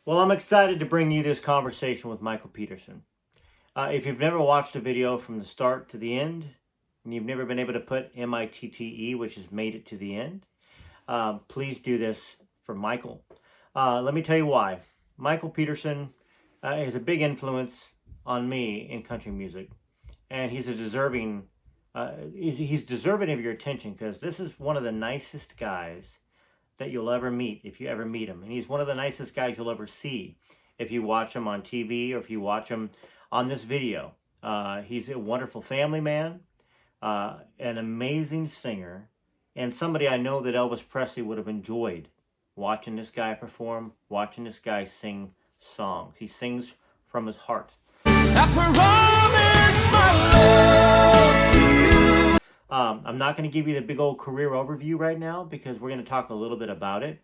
Well, I'm excited to bring you this conversation with Michael Peterson. If you've never watched a video from the start to the end, and you've never been able to put MITTE, which has made it to the end, please do this for Michael. Let me tell you why. Michael Peterson is a big influence on me in country music, and he's deserving of your attention because this is one of the nicest guys that you'll ever meet if you ever meet him. And he's one of the nicest guys you'll ever see if you watch him on TV or if you watch him on this video. He's a wonderful family man, an amazing singer, and somebody I know that Elvis Presley would have enjoyed watching this guy perform, watching this guy sing songs. He sings from his heart. I promise my love to you. I'm not going to give you the big old career overview right now because we're going to talk a little bit about it.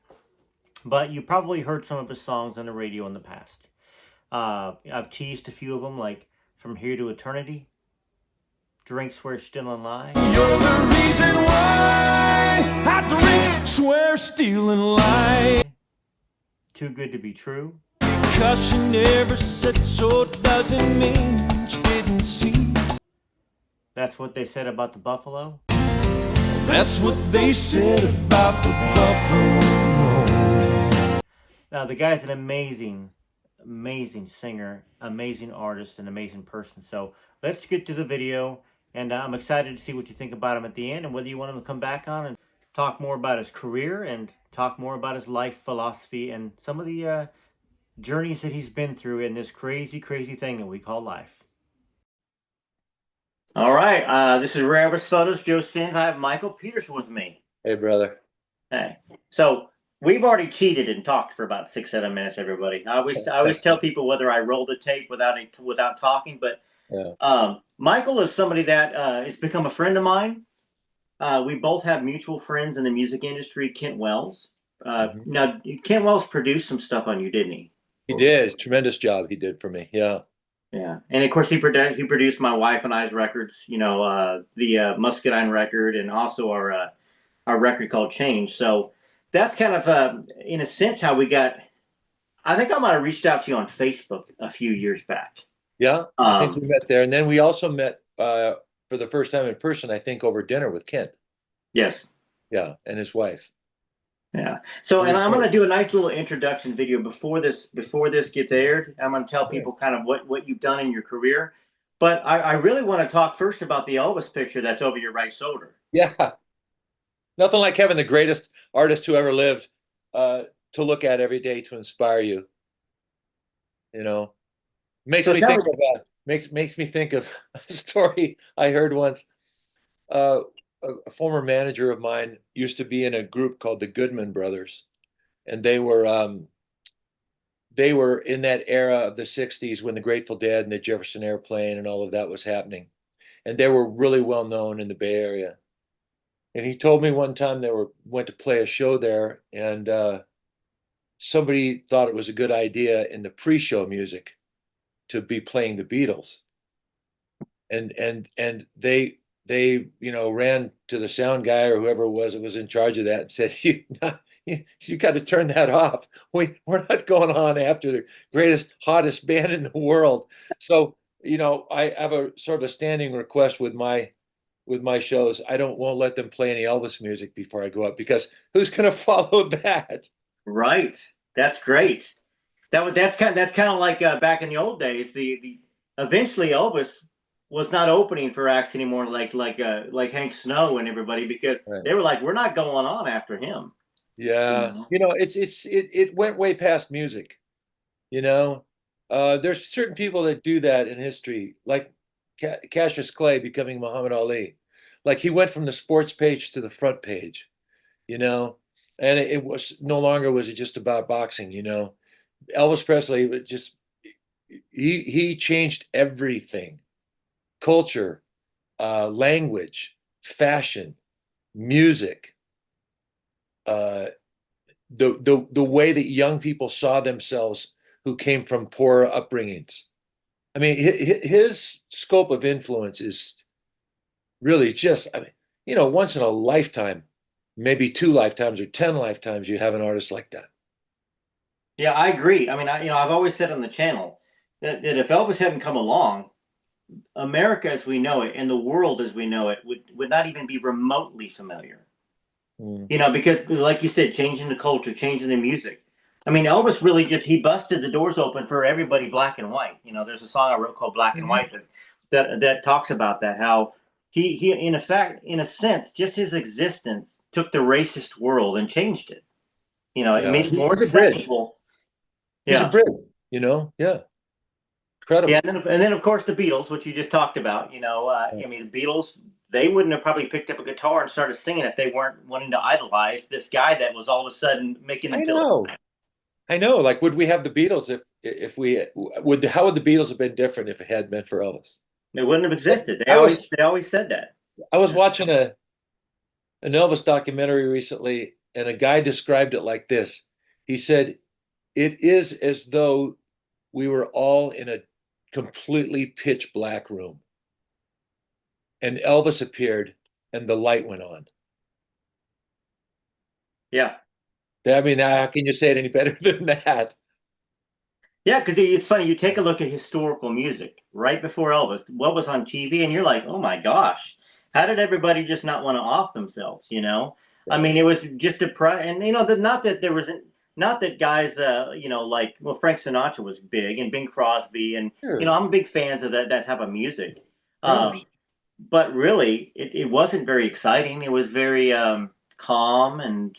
But you probably heard some of his songs on the radio in the past. I've teased a few of them, like From Here to Eternity, Drink, Swear, Steal, and Lie. You're the reason why I drink, swear, steal, and lie. Too Good to Be True. Because you never said so doesn't mean you didn't see. That's What They Said About the Buffalo. That's what they said about the buffalo. Now, the guy's an amazing singer, amazing artist, and amazing person. So let's get to the video, and I'm excited to see what you think about him at the end, and whether you want him to come back on and talk more about his career and talk more about his life philosophy and some of the journeys that he's been through in this crazy thing that we call life. All right, this is Rare Elvis Photos, Joe Sins. I have Michael Peterson with me. Hey, brother. Hey. So we've already cheated and talked for about 6-7 minutes, everybody. I always tell people whether I roll the tape without talking, but yeah. Michael is somebody that has become a friend of mine. We both have mutual friends in the music industry, Kent Wells. Now, Kent Wells produced some stuff on you, didn't he? He did. Tremendous job he did for me. Yeah. Yeah, and of course he produced my wife and I's records. You know, the Muscadine record, and also our record called Change. So that's kind of in a sense how we got. I think I might have reached out to you on Facebook a few years back. Yeah, I think we met there, and then we also met for the first time in person. I think over dinner with Kent. Yes. Yeah, and his wife. Yeah. So, and I'm going to do a nice little introduction video before this gets aired. I'm going to tell people kind of what you've done in your career. But I really want to talk first about the Elvis picture that's over your right shoulder. Yeah. Nothing like having the greatest artist who ever lived to look at every day to inspire you. You know, makes me think of a story I heard once. A former manager of mine used to be in a group called the Goodman Brothers, and they were in that era of the 60s when the Grateful Dead and the Jefferson Airplane and all of that was happening, and they were really well known in the Bay Area. And he told me one time they went to play a show there, and somebody thought it was a good idea in the pre-show music to be playing the Beatles, and they ran to the sound guy or whoever it was that was in charge of that and said, you got to turn that off. We're not going on after the greatest, hottest band in the world. So, I have a sort of a standing request with my shows. I won't let them play any Elvis music before I go up, because who's going to follow that? Right. That's great. That's kind of like back in the old days. The eventually Elvis was not opening for acts anymore, like Hank Snow and everybody, because they were like, we're not going on after him. Yeah, it went way past music. There's certain people that do that in history, like Cassius Clay becoming Muhammad Ali. Like, he went from the sports page to the front page, and it was no longer was it just about boxing. Elvis Presley he changed everything. Culture, language, fashion, music, the way that young people saw themselves who came from poor upbringings. I mean, his scope of influence is really just, once in a lifetime, maybe 2 lifetimes or 10 lifetimes, you have an artist like that. Yeah, I agree. I mean, I've always said on the channel that if Elvis hadn't come along, America as we know it and the world as we know it would not even be remotely familiar. Mm. Because like you said, changing the culture, changing the music. I mean, Elvis really just he busted the doors open for everybody black and white. There's a song I wrote called Black and Mhm. White that talks about that, how he in effect, in a sense, just his existence took the racist world and changed it. It Yeah, made it more he's a bridge. acceptable. He's a Yeah. bridge, you know? Yeah, Yeah, incredible. and then of course the Beatles, which you just talked about. Yeah. I mean the Beatles, they wouldn't have probably picked up a guitar and started singing if they weren't wanting to idolize this guy that was all of a sudden making them I feel. know. I know. Like, would we have the Beatles if we would? How would the Beatles have been different if it had been for Elvis? It wouldn't have existed. They I always was they always said that. I was Yeah. watching an Elvis documentary recently, and a guy described it like this. He said, "It is as though we were all in a completely pitch black room, and Elvis appeared, and the light went on." Yeah. I mean, how can you say it any better than that? Yeah, because it's funny. You take a look at historical music right before Elvis, what was on TV, and you're like, oh my gosh, how did everybody just not want to off themselves? I Yeah. mean, it was just a and not that there wasn't, not that guys, like Frank Sinatra was big and Bing Crosby, and Sure, I'm big fans of that type of music. of course. But really, it wasn't very exciting. It was very calm and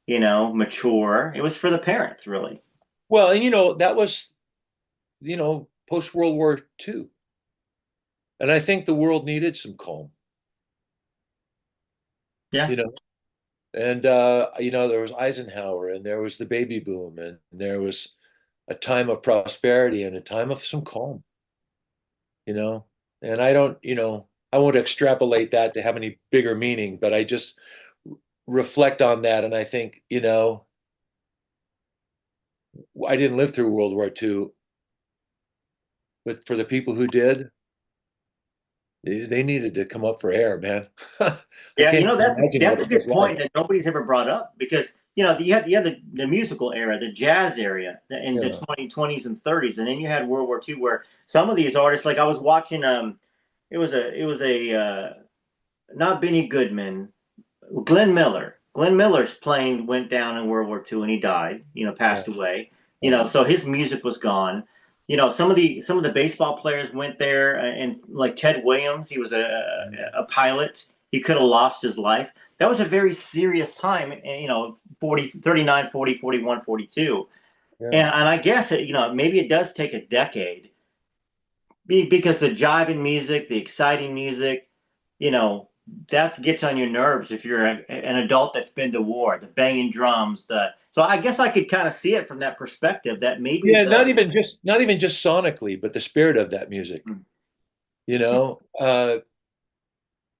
mature. It was for the parents, really. Well, and that was, post World War II. And I think the world needed some calm, Yeah. you know. And there was Eisenhower, and there was the baby boom, and there was a time of prosperity and a time of some calm, you know. And I don't, I won't extrapolate that to have any bigger meaning, but I just reflect on that, and I think, I didn't live through World War II, but for the people who did, they needed to come up for air, man. I Yeah, can't even that's imagine what that's a it was good point like. that nobody's ever brought up because you had the musical era, the jazz era in the Yeah, 20s and 30s, and then you had World War II where some of these artists, like I was watching, it was a not Benny Goodman, Glenn Miller. Glenn Miller's plane went down in World War II and he died, yeah, passed away. yeah. So his music was gone. Some of the baseball players went there, and like Ted Williams, he was a pilot. He could have lost his life. That was a very serious time, 40, 39, 40, 41, 42. Yeah. And I guess maybe it does take a decade because the jiving music, the exciting music, you know, that gets on your nerves if you're an adult that's been to war, the banging drums. So I guess I could kind of see it from that perspective that maybe Yeah, the. not even just sonically, but the spirit of that music, Mm, you know.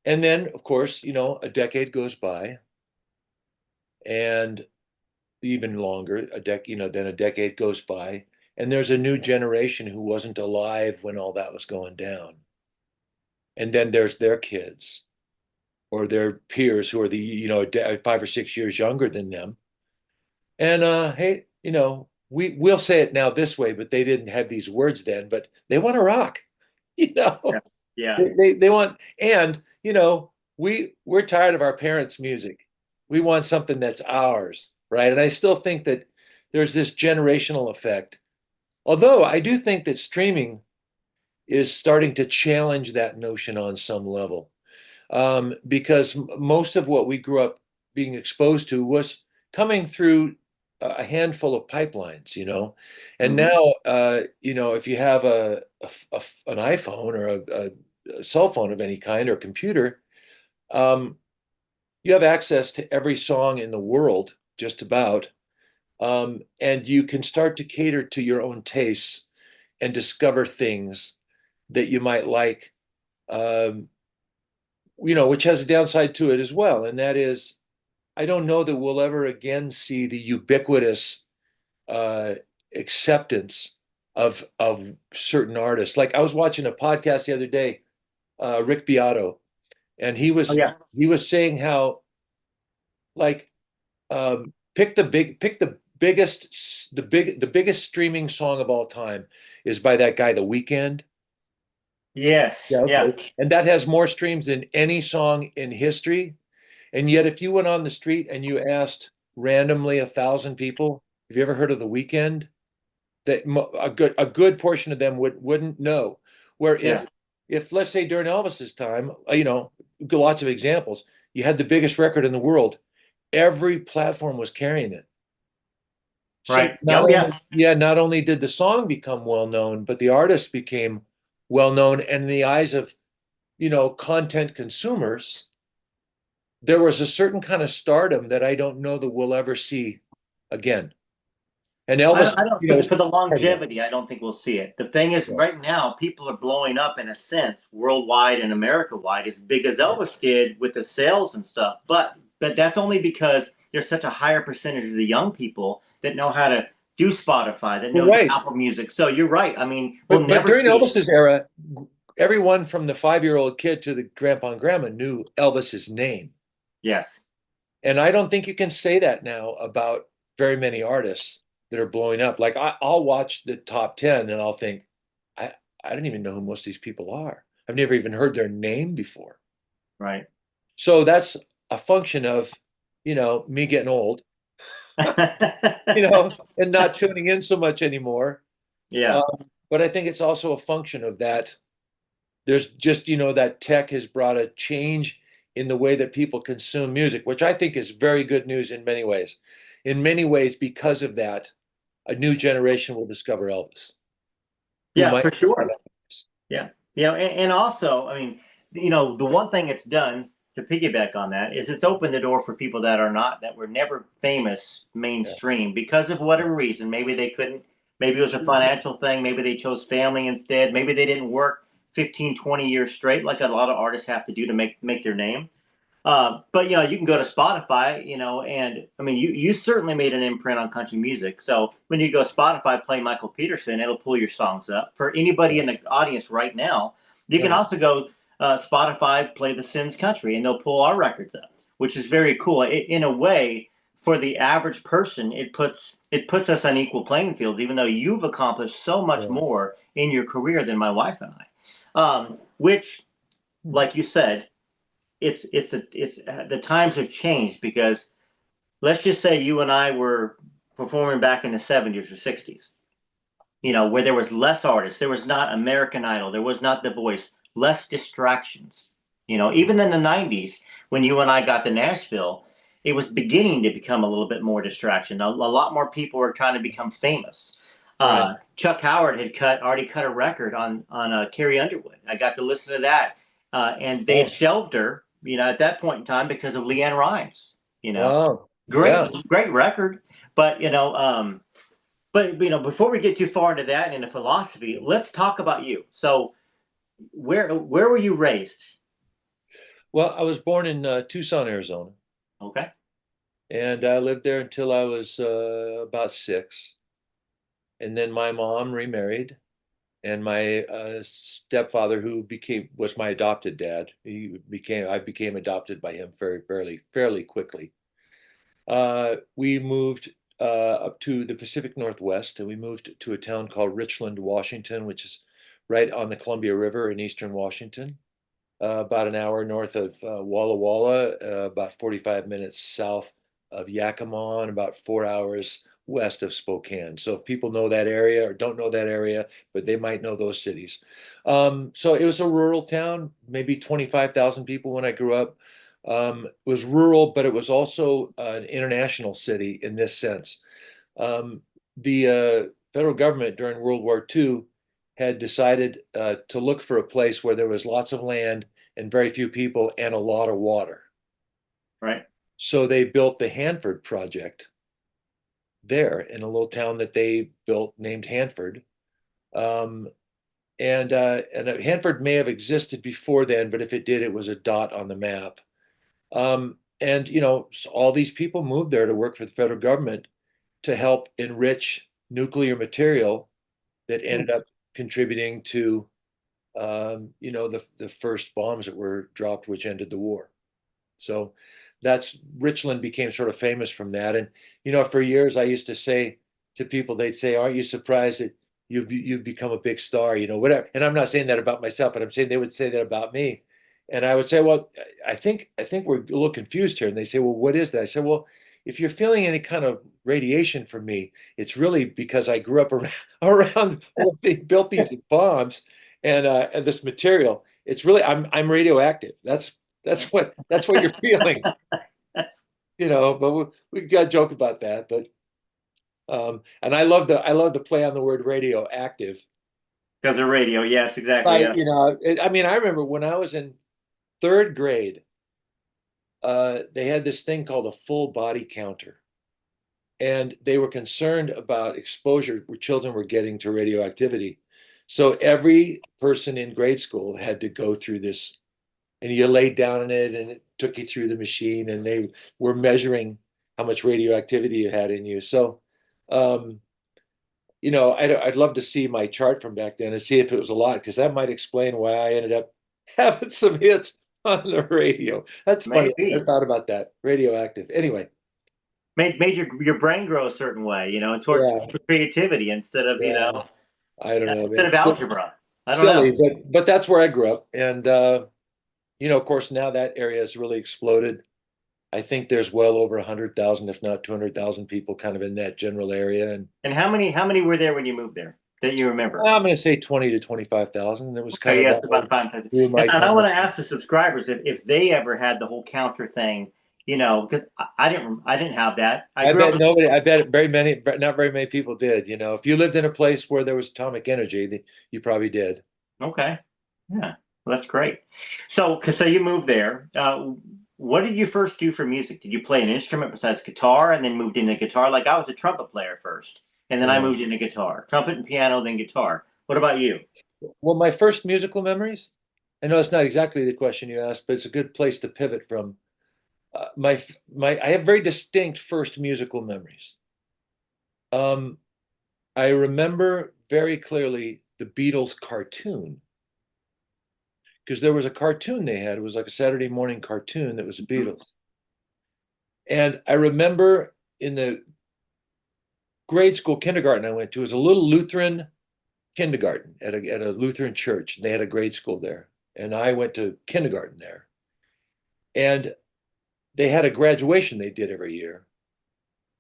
And then, of course, a decade goes by, and even longer, then a decade goes by, and there's a new generation who wasn't alive when all that was going down, and then there's their kids or their peers who are 5 or 6 years younger than them, and hey, we'll say it now this way, but they didn't have these words then, but they want to rock, you yeah, know. yeah, They want, and we're tired of our parents' music. We want something that's ours, right? And I still think that there's this generational effect. Although I do think that streaming is starting to challenge that notion on some level, because most of what we grew up being exposed to was coming through a handful of pipelines, and hmm now, if you have an iPhone or a cell phone of any kind or computer, um, you have access to every song in the world, just about, and you can start to cater to your own tastes and discover things that you might like, um, which has a downside to it as well, and that is, I don't know that we'll ever again see the ubiquitous uh, acceptance of certain artists. Like, I was watching a podcast the other day, Rick Beato, and he Oh was yeah, he was saying how, like, pick the the biggest streaming song of all time is by that guy, The Weeknd. Yeah, Yes. Yeah. okay. And that has more streams than any song in history. And yet, if you went on the street and you asked randomly 1,000 people, have you ever heard of The Weeknd? That a good portion of them wouldn't know. Where Yeah. if let's say during Elvis's time, lots of examples, you had the biggest record in the world, every platform was carrying it. So Right. Yeah. Oh, yeah. not only did the song become well known, but the artist became well known, and in the eyes of content consumers, there was a certain kind of stardom that I don't know that we'll ever see again. And Elvis, I don't was for the part of that. longevity. I don't think we'll see it. The thing is, Yeah. right now, people are blowing up in a sense, worldwide and America wide, as big as Elvis did with the sales and stuff. But that's only because there's such a higher percentage of the young people that know how to do Spotify, that Well, know right. Apple Music. So you're right. I mean, we'll But never during see it. Elvis's era, everyone from the 5-year-old kid to the grandpa and grandma knew Elvis's name. Yes. And I don't think you can say that now about very many artists that are blowing up. Like I'll watch the top 10 and I'll think, I, I don't even know who most of these people are. I've never even heard their name before. Right. So that's a function of, me getting old, and not tuning in so much anymore. Yeah. Um, but I think it's also a function of that. There's just, that tech has brought a change in the way that people consume music, which I think is very good news in many ways. In many ways, because of that, a new generation will discover Elvis, who Yeah, might for have sure. Elvis. Yeah. And also, I mean, the one thing it's done to piggyback on that is it's opened the door for people that were never famous Yeah. mainstream because of whatever reason. Maybe they couldn't, maybe it was a financial thing. Maybe they chose family instead. Maybe they didn't work 15, 20 years straight like a lot of artists have to do to make their name. But you can go to Spotify, and I mean, you certainly made an imprint on country music. So when you go Spotify, play Michael Peterson, it'll pull your songs up. For anybody in the audience right now, you can Right. also go Spotify, play the Sins Country, and they'll pull our records up, which is very cool. In a way, for the average person, it puts us on equal playing fields. Even though you've accomplished so much Yeah. more in your career than my wife and I, which, Hmm. like you said, it's the times have changed because let's just say you and I were performing back in the 70s or 60s, where there was less artists, there was not American Idol, there was not The Voice, less distractions. Even in the 90s when you and I got to Nashville, it was beginning to become a little bit more distraction. A lot more people were trying to become famous. Right. Chuck Howard had already cut a record on Carrie Underwood. I got to listen to that, and they had Oh, shelved her, at that point in time because of Leanne Rimes. wow. Great, Yeah. great record, but before we get too far into that and into philosophy, let's talk about you. So, where were you raised? Well, I was born in Tucson, Arizona, Okay. and I lived there until I was about 6. And then my mom remarried, and my stepfather, who became was my adopted dad, I became adopted by him fairly quickly. We moved up to the Pacific Northwest, and we moved to a town called Richland, Washington, which is right on the Columbia River in eastern Washington, about an hour north of Walla Walla, about 45 minutes south of Yakima, and about 4 hours west of Spokane. So if people know that area or don't know that area, but they might know those cities. So it was a rural town, maybe 25,000 people when I grew up. It was rural, but it was also an international city in this sense. The federal government during World War II had decided to look for a place where there was lots of land and very few people and a lot of water. Right. So they built the Hanford Project there in a little town that they built named Hanford. Um, and Hanford may have existed before then, but if it did, it was a dot on the map. And so all these people moved there to work for the federal government to help enrich nuclear material that ended up contributing to the first bombs that were dropped, which ended the war. So that's Richland became sort of famous from that. And you know, for years I used to say to people, they'd say, "Aren't you surprised that you've become a big star?" You know, whatever. And I'm not saying that about myself, but I'm saying they would say that about me. And I would say, "Well, I think we're a little confused here." And they say, "Well, what is that?" I said, "Well, if you're feeling any kind of radiation from me, it's really because I grew up around, around when they built these bombs and this material. It's really I'm radioactive. That's what you're feeling, you know." But we got to joke about that. But and I love the play on the word radioactive. Because of radio. Yes, exactly. Right, Yes. you know, I mean, I remember when I was in third grade, they had this thing called a full body counter, and they were concerned about exposure where children were getting to radioactivity. So every person in grade school had to go through this, and you laid down in it, and it took you through the machine, and they were measuring how much radioactivity you had in you. So, um, you know, I'd love to see my chart from back then and see if it was a lot, because that might explain why I ended up having some hits on the radio. That's funny. I never Maybe. thought about that. Radioactive. Anyway, Made your brain grow a certain way, towards yeah, creativity instead of, yeah. I don't know, instead man. of algebra. I don't know. Silly, but that's where I grew up, and you know, of course, now that area has really exploded. I think there's well over 100,000, if not 200,000 people kind of in that general area. And And how many were there when you moved there that you remember? I'm going to say 20 to 25,000. It was kind Okay, of yes, that about way 5,000. through And, my and I time. want to ask the subscribers if they ever had the whole counter thing, because I didn't have that. I I grew bet up. nobody, I bet very many, not very many people did. You know, if you lived in a place where there was atomic energy, you probably did. Okay, yeah, well, that's great. So you moved there. What did you first do for music? Did you play an instrument besides guitar, and then moved into guitar? Like I was a trumpet player first, and then I Yeah. moved into guitar, trumpet and piano, then guitar. What about you? Well, my first musical memories, I know it's not exactly the question you asked, but it's a good place to pivot from. I have very distinct first musical memories. Um, I remember very clearly the Beatles cartoon, because there was a cartoon they had. It was like a Saturday morning cartoon that was the Mhm. Beatles. And I remember in the grade school kindergarten I went to, it was a little Lutheran kindergarten at a Lutheran church, and they had a grade school there. And I went to kindergarten there. And they had a graduation they did every year.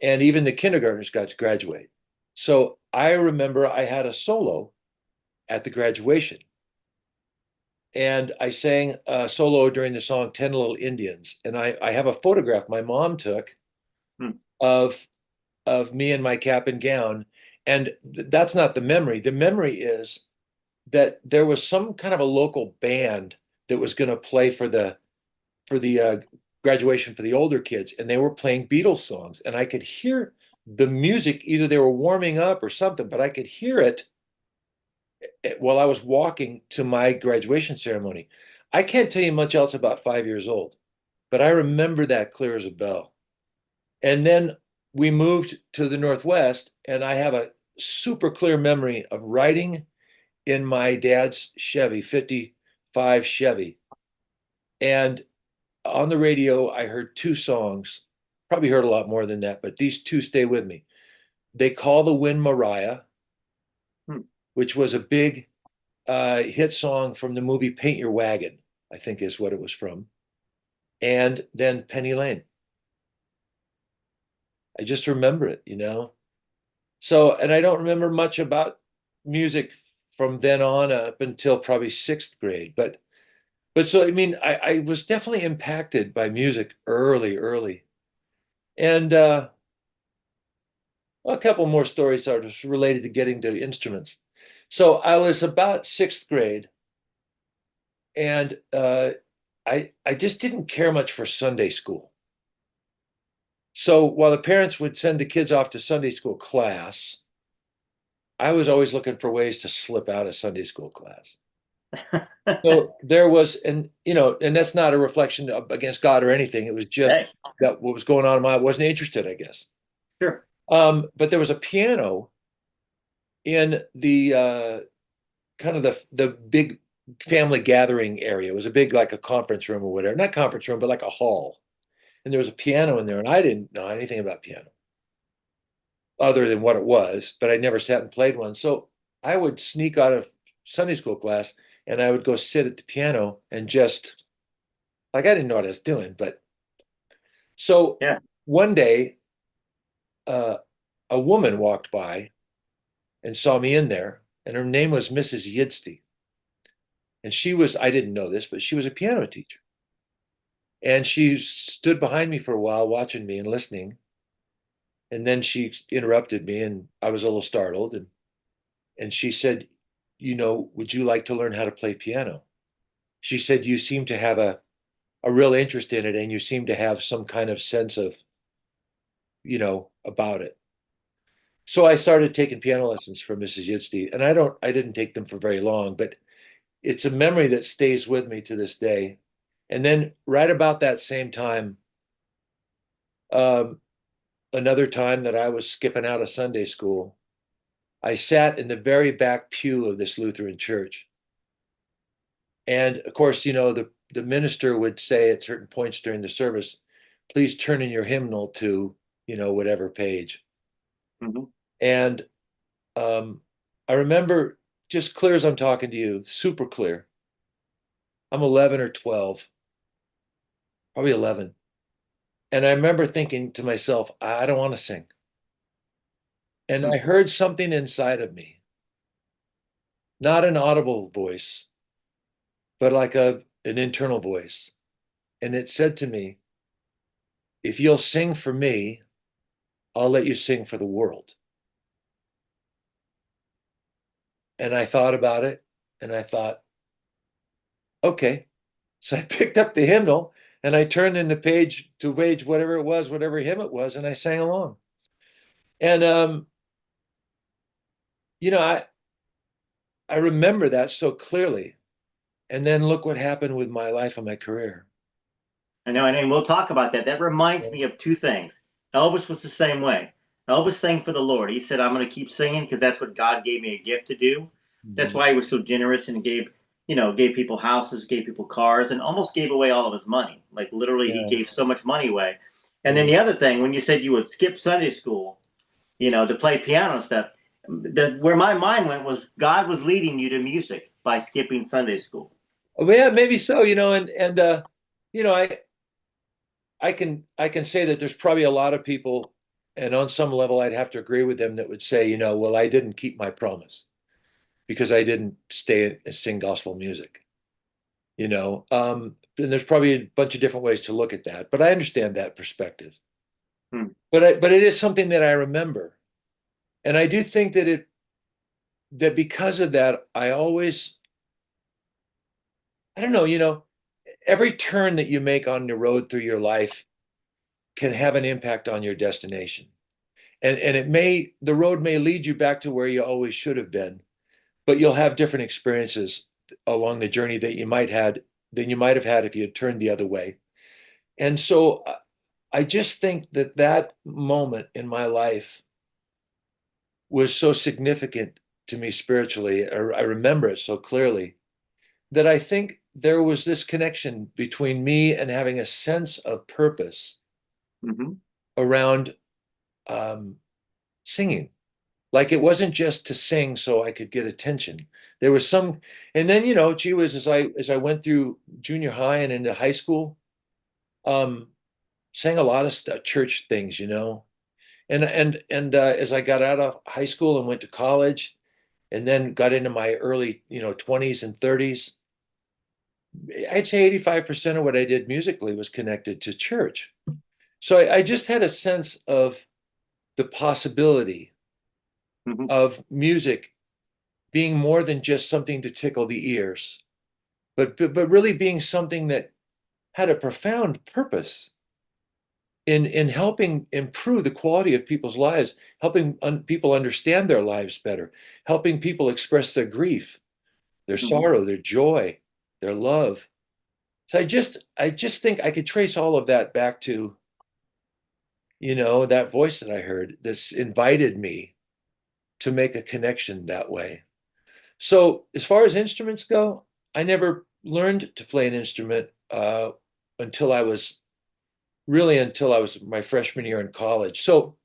And even the kindergartners got to graduate. So I remember I had a solo at the graduation. And I sang a solo during the song 10 Little Indians. And I have a photograph my mom took Hmm. of me in my cap and gown. And that's not the memory. The memory is that there was some kind of a local band that was going to play for the graduation for the older kids, and they were playing Beatles songs, and I could hear the music. Either they were warming up or something, but I could hear it while I was walking to my graduation ceremony. I can't tell you much else about 5 years old, but I remember that clear as a bell. And then we moved to the Northwest, and I have a super clear memory of riding in my dad's Chevy, 55 Chevy. And on the radio, I heard two songs, probably heard a lot more than that, but these two stay with me. They Call the Wind Mariah, Hmm. which was a big hit song from the movie Paint Your Wagon, I think is what it was from. And then Penny Lane. I just remember it, you know? So, and I don't remember much about music from then on up until probably sixth grade. But so, I mean, I was definitely impacted by music early, early. And a couple more stories are just related to getting to instruments. So I was about sixth grade, and I just didn't care much for Sunday school. So while the parents would send the kids off to Sunday school class, I was always looking for ways to slip out of Sunday school class. So there was, and you know, and that's not a reflection against God or anything. It was just Hey, that what was going on in my, I wasn't interested, I guess. sure. But there was a piano in the kind of the big family gathering area. It was a big, like a conference room or whatever, not conference room, but like a hall. and there was a piano in there, and I didn't know anything about piano other than what it was, but I never sat and played one. So I would sneak out of Sunday school class and I would go sit at the piano and just like I didn't know what I was doing. But so Yeah. one day, uh, a woman walked by and saw me in there, and her name was Mrs. Yidsty. And she was, I didn't know this, but she was a piano teacher. And she stood behind me for a while, watching me and listening. And then she interrupted me, and I was a little startled. And she said, would you like to learn how to play piano? She said, you seem to have a real interest in it, and you seem to have some kind of sense of, about it. So I started taking piano lessons from Mrs. Yidsty, and I didn't take them for very long, but it's a memory that stays with me to this day. And then right about that same time, um, another time that I was skipping out of Sunday school, I sat in the very back pew of this Lutheran church. And of course, the minister would say at certain points during the service, please turn in your hymnal to, whatever page. Hmm. And um, I remember just clear as I'm talking to you, super clear. I'm 11 or 12, probably 11. And I remember thinking to myself, I don't want to sing. And I heard something inside of me, not an audible voice, but like an internal voice. And it said to me, if you'll sing for me, I'll let you sing for the world. And I thought about it and I thought, okay. So I picked up the hymnal and I turned in the page to page whatever it was, whatever hymn it was, and I sang along. And you know, I I remember that so clearly. And then look what happened with my life and my career. I know, and we'll talk about that. That reminds Yeah. me of two things. Elvis was the same way. Elvis sang for the Lord. He said, I'm going to keep singing because that's what God gave me a gift to do. That's Mhm. why he was so generous and gave people houses, gave people cars, and almost gave away all of his money. Like literally, he Yeah. gave so much money away. And then Yeah. the other thing, when you said you would skip Sunday school, to play piano and stuff, where my mind went was God was leading you to music by skipping Sunday school. Well, yeah, maybe so, and you know, I can say that there's probably a lot of people, and on some level I'd have to agree with them that would say, well, I didn't keep my promise because I didn't stay and sing gospel music. And there's probably a bunch of different ways to look at that, but I understand that perspective. Hmm. But it is something that I remember, and I do think that because of that, I don't know, every turn that you make on the road through your life can have an impact on your destination. And the road may lead you back to where you always should have been, but you'll have different experiences along the journey than you might have had if you had turned the other way. And so I just think that moment in my life was so significant to me spiritually. I remember it so clearly that I think there was this connection between me and having a sense of purpose Mm-hmm. around um, singing. Like it wasn't just to sing so I could get attention. There was some, and then gee whiz, as I went through junior high and into high school, um, sang a lot of church things, and as I got out of high school and went to college, and then got into my early 20s and 30s, I'd say 85% of what I did musically was connected to church. So I just had a sense of the possibility Mm-hmm. of music being more than just something to tickle the ears, but really being something that had a profound purpose in helping improve the quality of people's lives, helping people understand their lives better, helping people express their grief, their Mm-hmm. sorrow, their joy, their love. So I just think I could trace all of that back to that voice that I heard that's invited me to make a connection that way. So as far as instruments go, I never learned to play an instrument until I was really until I was my freshman year in college. So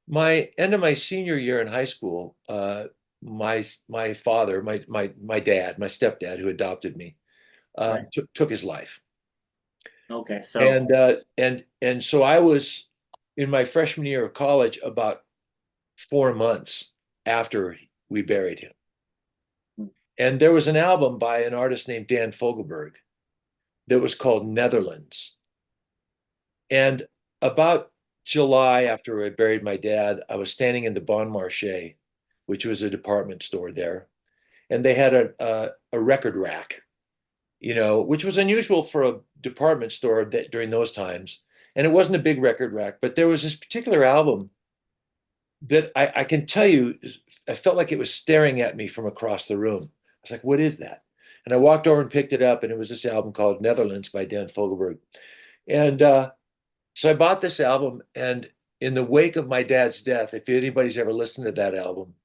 my end of my senior year in high school, my father, my dad, my stepdad, who adopted me, Right. took his life, Okay. So, and so I was in my freshman year of college about 4 months after we buried him, and there was an album by an artist named Dan Fogelberg that was called Netherlands, and about July after I buried my dad, I was standing in the Bon Marché, which was a department store there, and they had a record rack, which was unusual for a department store during those times. And it wasn't a big record rack, but there was this particular album that I can tell you, I felt like it was staring at me from across the room. I was like, what is that? And I walked over and picked it up, and it was this album called Netherlands by Dan Fogelberg. And so I bought this album, and in the wake of my dad's death, if anybody's ever listened to that album,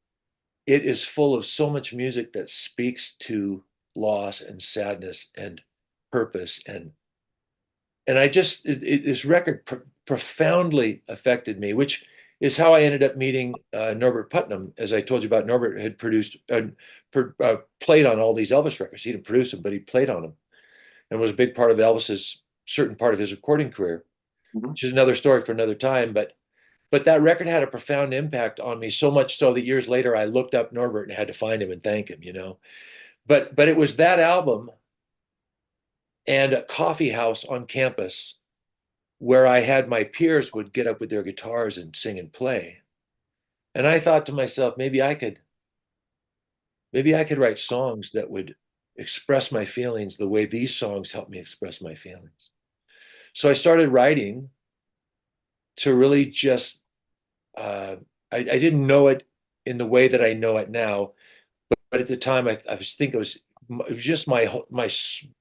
it is full of so much music that speaks to loss and sadness and purpose, and I just this record profoundly affected me, which is how I ended up meeting Norbert Putnam. As I told you about, Norbert had played on all these Elvis records. He didn't produce them, but he played on them and was a big part of Elvis's certain part of his recording career, mhm. which is another story for another time. But that record had a profound impact on me, so much so that years later I looked up Norbert and had to find him and thank him. But it was that album and a coffee house on campus where I had my peers would get up with their guitars and sing and play. And I thought to myself, maybe I could write songs that would express my feelings the way these songs help me express my feelings. So I started writing to really just I didn't know it in the way that I know it now, but at the time I think it was just my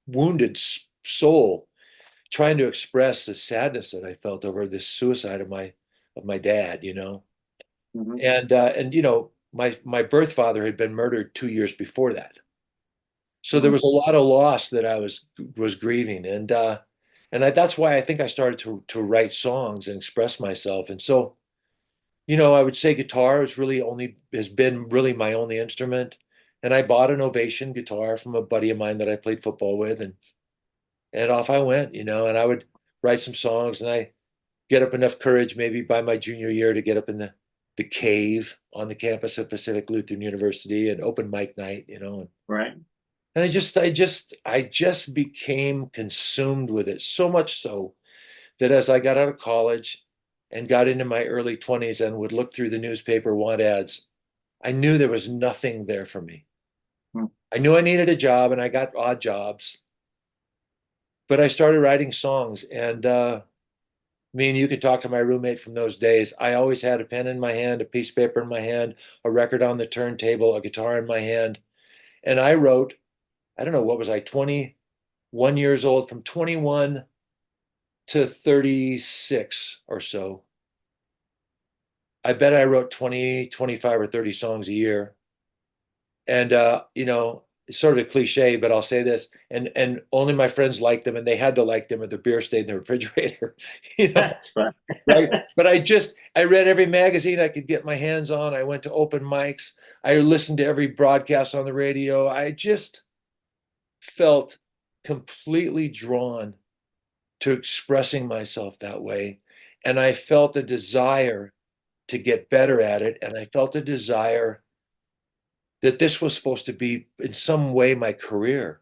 wounded soul trying to express the sadness that I felt over this suicide of my dad. Mhm. And my birth father had been murdered 2 years before that, so there Mhm. was a lot of loss that I was grieving, and that's why I think I started to write songs and express myself. And so I would say guitar has been really my only instrument. And I bought an Ovation guitar from a buddy of mine that I played football with, and off I went, and I would write some songs, and I get up enough courage maybe by my junior year to get up in the cave on the campus of Pacific Lutheran University and open mic night, Right. and I just became consumed with it, so much so that as I got out of college and got into my early 20s and would look through the newspaper want ads, I knew there was nothing there for me. Mm. I knew I needed a job, and I got odd jobs, but I started writing songs. And me and you could talk to my roommate from those days. I always had a pen in my hand, a piece of paper in my hand, a record on the turntable, a guitar in my hand. And I wrote, I don't know, what was I, 21 years old, from 21 to 36 or so. I bet I wrote 20, 25, or 30 songs a year. And it's sort of a cliche, but I'll say this, and only my friends liked them, and they had to like them, or the beer stayed in the refrigerator. you know, That's fun. right? But I read every magazine I could get my hands on. I went to open mics. I listened to every broadcast on the radio. I just felt completely drawn to expressing myself that way. And I felt a desire to get better at it. And I felt a desire that this was supposed to be in some way my career.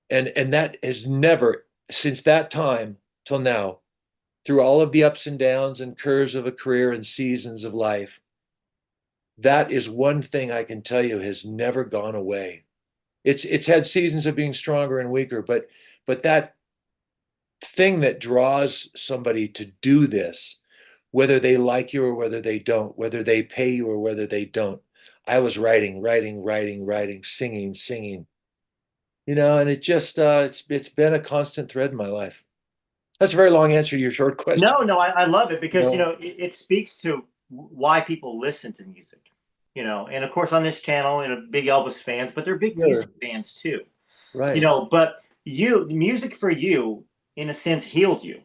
And that has never, since that time till now, through all of the ups and downs and curves of a career and seasons of life, that is one thing I can tell you has never gone away. It's had seasons of being stronger and weaker, but that thing that draws somebody to do this, whether they like you or whether they don't, whether they pay you or whether they don't. I was writing, writing, writing, writing, singing, singing, and it's been a constant thread in my life. That's a very long answer to your short question. No, no, I love it because No, it speaks to why people listen to music. And of course on this channel, big Elvis fans, but they're big sure, music fans too. right. But music for you, in a sense, healed you.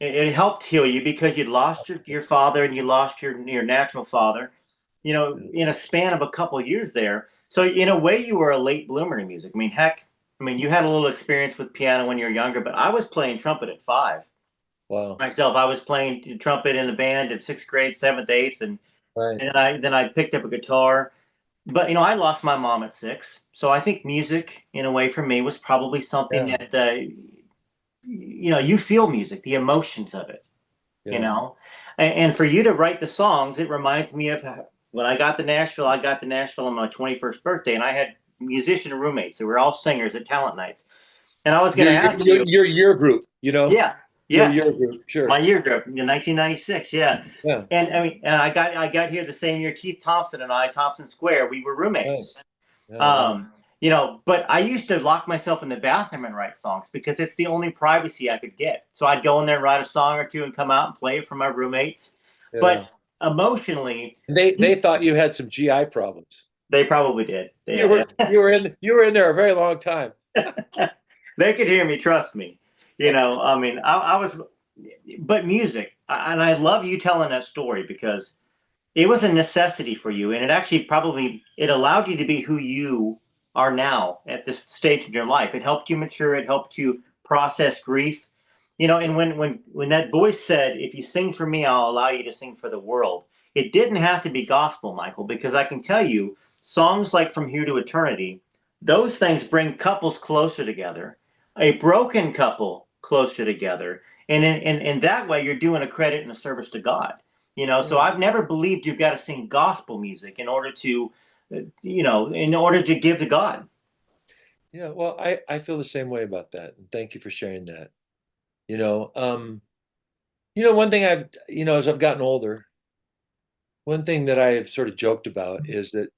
it helped heal you because you'd lost your father and you lost your natural father, in a span of a couple of years there. So in a way, you were a late bloomer in music. I mean, heck, I mean, you had a little experience with piano when you were younger, but I was playing trumpet at 5 Wow. myself. I was playing trumpet in the band in 6th grade, seventh, eighth, and Right. and then I picked up a guitar. But I lost my mom at 6, so I think music, in a way, for me, was probably something Yeah. that you feel music, the emotions of it, you Yeah. know. And for you to write the songs, it reminds me of when I got to Nashville. I got to Nashville on my 21st birthday, and I had musician roommates who were all singers at talent nights. And I was going Your to your ask your you, your year group, yeah, your year yes, group, my sure. year group in 1996, yeah. Yeah. And I mean, and I got here the same year Keith Thompson and I, Thompson Square, we were Right. roommates. Yeah. Wow. But I used to lock myself in the bathroom and write songs because it's the only privacy I could get. So I'd go in there and write a song or two and come out and play it for my roommates. Yeah. But emotionally, They thought you had some GI problems. they probably did. You Yeah. were you were in there a very long time. They could hear me, trust me. I mean, I was, but music, and I love you telling that story because it was a necessity for you, and it actually probably it allowed you to be who you are now at this stage in your life. It helped you mature. It helped you process grief. And when that voice said, "If you sing for me, I'll allow you to sing for the world," it didn't have to be gospel, Michael, because I can tell you songs like "From Here to Eternity," those things bring couples closer together, a broken couple closer together, and in that way, you're doing a credit and a service to God. So Yeah. I've never believed you've got to sing gospel music in order to give to God. Yeah. Well, I feel the same way about that. And thank you for sharing that. You know, um, one thing as I've gotten older, one thing that I've sort of joked about is that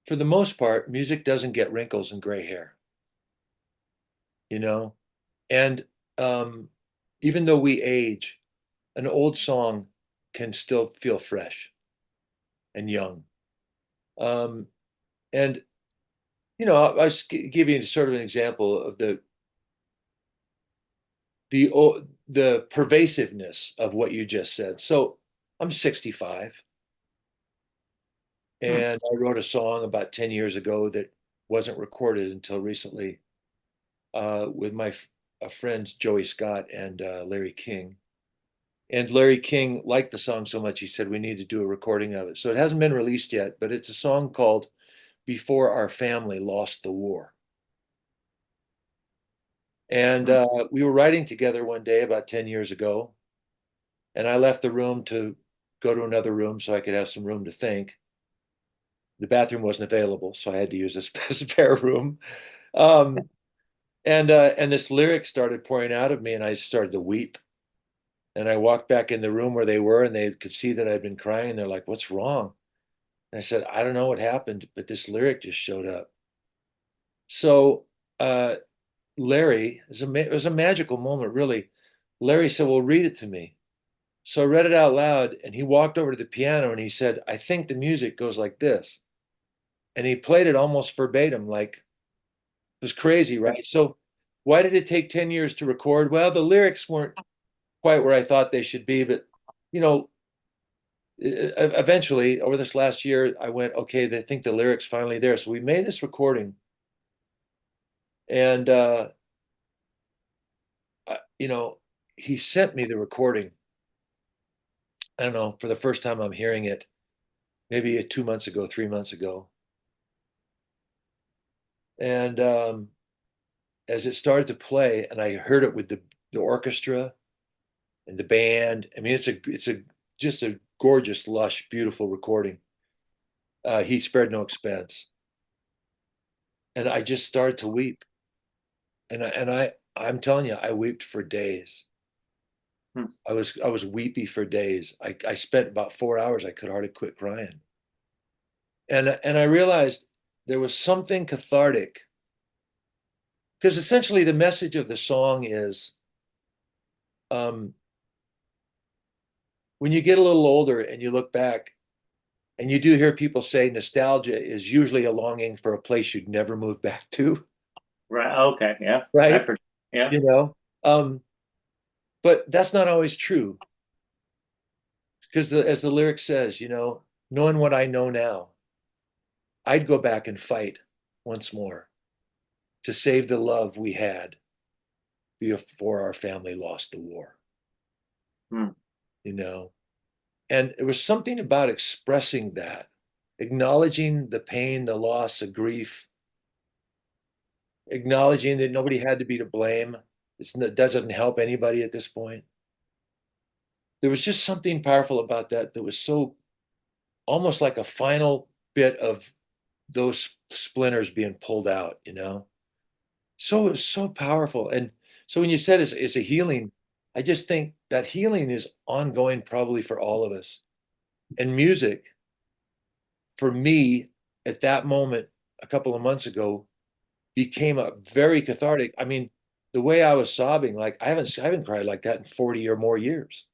for the most part, music doesn't get wrinkles and gray hair, you know? And um, even though we age, an old song can still feel fresh and young. Um, and I'll give you sort of an example of the pervasiveness of what you just said. So I'm 65, Hmm. and I wrote a song about 10 years ago that wasn't recorded until recently with my friends Joey Scott and Larry King. And Larry King liked the song so much, he said we need to do a recording of it. So it hasn't been released yet, but it's a song called Before Our Family Lost the War. And Hmm. we were writing together one day about 10 years ago. And I left the room to go to another room so I could have some room to think. The bathroom wasn't available, so I had to use a spare room. Um, and this lyric started pouring out of me, and I started to weep. And I walked back in the room where they were, and they could see that I'd been crying. And they're like, "What's wrong?" And I said, "I don't know what happened, but this lyric just showed up." So uh, Larry, it was a magical moment, really. Larry said, "Well, read it to me." So I read it out loud, and he walked over to the piano and he said, "I think the music goes like this." And he played it almost verbatim, like it was crazy, right? So why did it take 10 years to record? Well, the lyrics weren't quite where I thought they should be, but you know, eventually over this last year, I went, okay, they think the lyrics finally there. So we made this recording, and you know, he sent me the recording. I don't know, for the first time I'm hearing it, maybe 2 months ago, 3 months ago. And as it started to play, and I heard it with the orchestra and the band. I mean, it's a just a gorgeous, lush, beautiful recording. He spared no expense, and I just started to weep. I'm telling you, I wept for days. Hmm. I was weepy for days. I spent about 4 hours. I could hardly quit crying, and I realized there was something cathartic because essentially the message of the song is um, when you get a little older and you look back and you do hear people say nostalgia is usually a longing for a place you'd never move back to, Right. Okay. Yeah. I've right? heard. Yeah. You know, um, But that's not always true because as the lyric says, knowing what I know now, I'd go back and fight once more to save the love we had before our family lost the war, Hmm. you know? And it was something about expressing that, acknowledging the pain, the loss, the grief, acknowledging that nobody had to be to blame. That doesn't help anybody at this point. There was just something powerful about that was so almost like a final bit of those splinters being pulled out, So it was so powerful. And so when you said it's a healing, I just think that healing is ongoing probably for all of us. And music, for me, at that moment, a couple of months ago, became a very cathartic. I mean, the way I was sobbing, like I haven't cried like that in 40 or more years.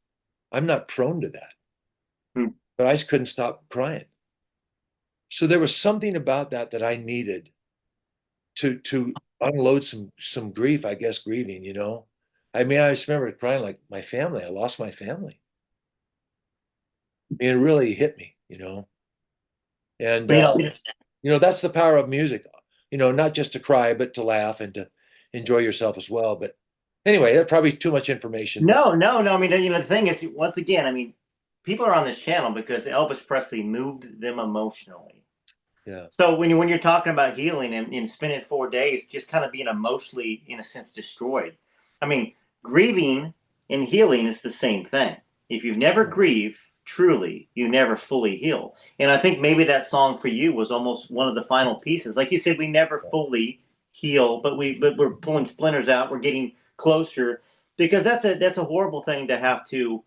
I'm not prone to that, Hmm. but I just couldn't stop crying. So there was something about that I needed to unload some grief, I guess, grieving. I mean, I just remember crying like my family. I lost my family. I mean, it really hit me. And Well, that's the power of music. Not just to cry, but to laugh and to enjoy yourself as well. But anyway, that's probably too much information. But no. I mean, the thing is, once again, I mean, people are on this channel because Elvis Presley moved them emotionally. yeah, So when you're talking about healing and spending 4 days just kind of being emotionally, in a sense, destroyed, I mean, grieving and healing is the same thing. If you never grieve truly, you never fully heal. And I think maybe that song for you was almost one of the final pieces. Like you said, we never fully heal, but we're pulling splinters out. We're getting closer because that's a horrible thing to have to.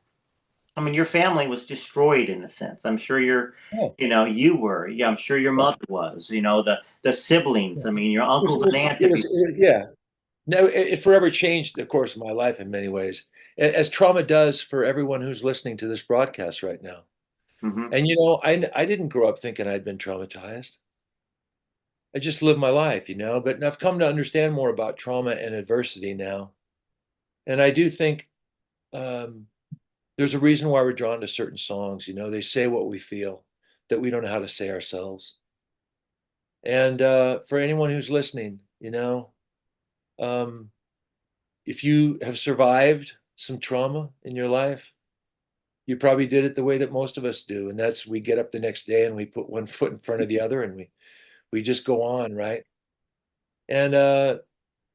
I mean, your family was destroyed in a sense. I'm sure yeah, you were. Yeah, I'm sure your yeah. mother was. The siblings. I mean, your uncles and aunts. Yeah. No, it forever changed the course of my life in many ways, as trauma does for everyone who's listening to this broadcast right now. Mm-hmm. And I didn't grow up thinking I'd been traumatized. I just lived my life. But I've come to understand more about trauma and adversity now. And I do think um, there's a reason why we're drawn to certain songs. They say what we feel that we don't know how to say ourselves. And for anyone who's listening, um, if you have survived some trauma in your life, you probably did it the way that most of us do. And that's we get up the next day and we put one foot in front of the other and we just go on, right? And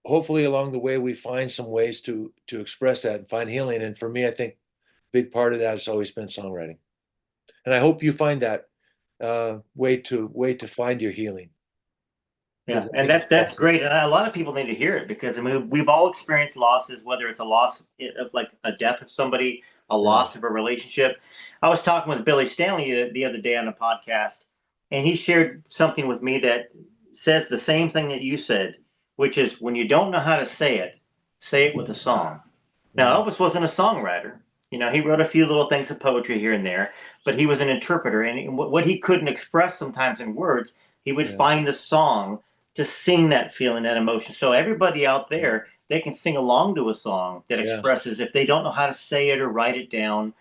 hopefully along the way we find some ways to express that and find healing. And for me, I think a big part of that has always been songwriting. And I hope you find that way to find your healing. Yeah, Because I and think it's that's possible. great, and a lot of people need to hear it because I mean we've all experienced losses, whether it's a loss of like a death of somebody, a Yeah, loss of a relationship. I was talking with Billy Stanley the other day on a podcast, and he shared something with me that says the same thing that you said, which is when you don't know how to say it with a song. Now mm, Elvis wasn't a songwriter. He wrote a few little things of poetry here and there, but he was an interpreter, and what he couldn't express sometimes in words, he would yeah, find the song to sing that feeling, that emotion. So everybody out yeah, there, they can sing along to a song that yeah, expresses if they don't know how to say it or write it down.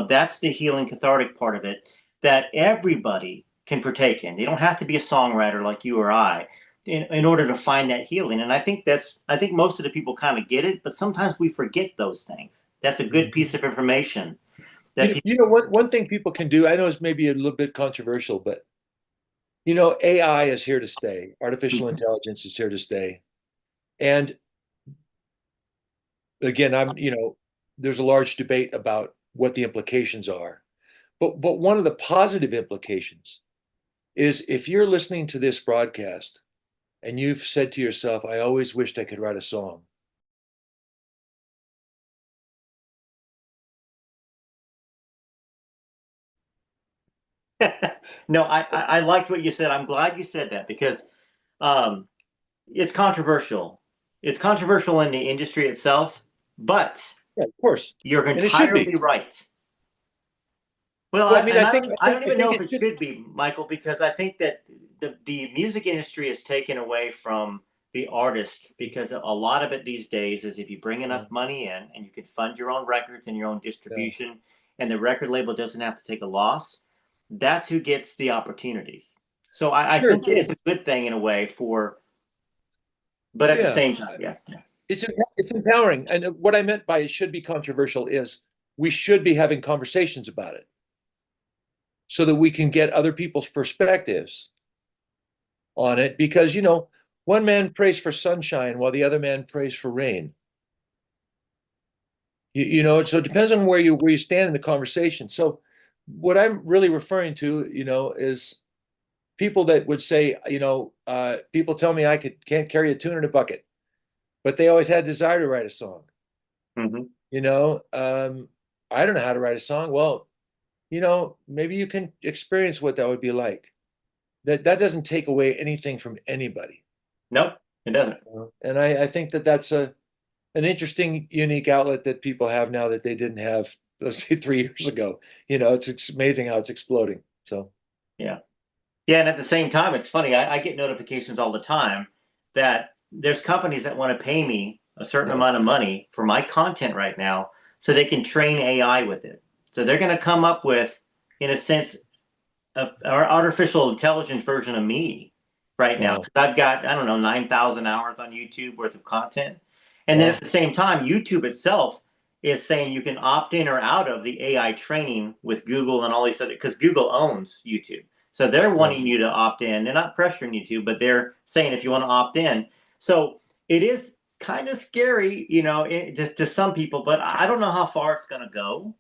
That's the healing cathartic part of it that everybody can partake in. They don't have to be a songwriter like you or I in order to find that healing. And I think most of the people kind of get it, but sometimes we forget those things. That's a good mhm. piece of information that people. One thing people can do, I know it's maybe a little bit controversial, but AI is here to stay. Artificial intelligence is here to stay. And again, there's a large debate about what the implications are. But one of the positive implications is if you're listening to this broadcast and you've said to yourself, I always wished I could write a song. No, I liked what you said. I'm glad you said that because um, it's controversial. It's controversial in the industry itself, but Yeah, of course. you're And it should be. entirely right. Well, Well, I mean, and I I think don't, I I think don't I even think know if it it should. should be, Michael, because I think that the music industry is taken away from the artist, because a lot of it these days is if you bring Yeah, enough money in and you can fund your own records and your own yeah. distribution, and the record label doesn't have to take a loss, that's who gets the opportunities. So I Sure, think it is a good thing in a way for, but at the yeah. same time, yeah, yeah. It's empowering. And what I meant by it should be controversial is we should be having conversations about it so that we can get other people's perspectives on it. Because, one man prays for sunshine while the other man prays for rain. So it depends on where you stand in the conversation. So what I'm really referring to, is people that would say, people tell me can't carry a tune in a bucket, but they always had desire to write a song. Hmm. You know, I don't know how to write a song. Well, maybe you can experience what that would be like. That doesn't take away anything from anybody. Nope, it doesn't. And I think that that's an interesting, unique outlet that people have now that they didn't have, let's say, 3 years ago. It's amazing how it's exploding. So, Yeah. Yeah, and at the same time, it's funny. I get notifications all the time that there's companies that want to pay me a certain yeah, amount of money for my content right now so they can train AI with it. So they're going to come up with, in a sense, our artificial intelligence version of me right now. wow, 'Cause I've got, I don't know, 9,000 hours on YouTube worth of content. And then wow, at the same time, YouTube itself is saying you can opt in or out of the AI training with Google and all these other, because Google owns YouTube. So they're yeah, wanting you to opt in. They're not pressuring you to, but they're saying if you want to opt in. So it is kind of scary, to some people, but I don't know how far it's going to go.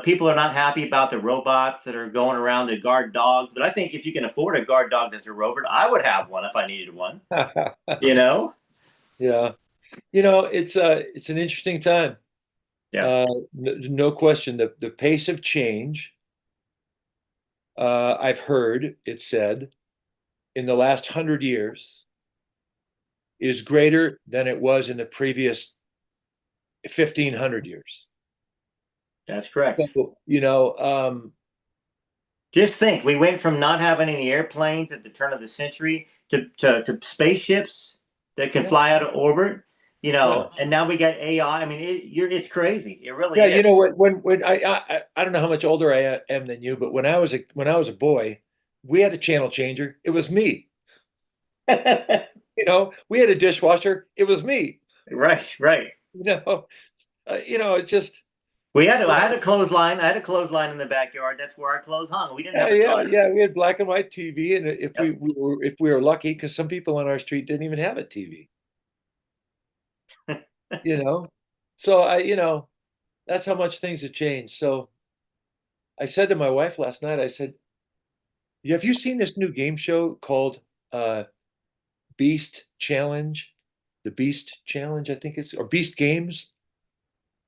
People are not happy about the robots that are going around to guard dogs. But I think if you can afford a guard dog that's a robot, I would have one if I needed one. You know? yeah. It's an interesting time. Yeah, No question. The pace of change, I've heard it said, in the last 100 years is greater than it was in the previous 1,500 years. that's correct. So, Just think, we went from not having any airplanes at the turn of the century to spaceships that can yeah, fly out of orbit. yeah, And now we got AI. I mean, it's crazy. It really yeah. is. When I don't know how much older I am than you, but when I was a boy, we had a channel changer. It was me. We had a dishwasher. It was me. Right, right. You know, it's just. I had a clothesline. I had a clothesline in the backyard. That's where our clothes hung. We didn't Yeah, have a yeah, toilet. yeah. We had black and white TV, and Yep. if we were lucky, because some people on our street didn't even have a TV. You know, so that's how much things have changed. So I said to my wife last night, I said, "Have you seen this new game show called Beast Challenge? The Beast Challenge, I think it's, or Beast Games?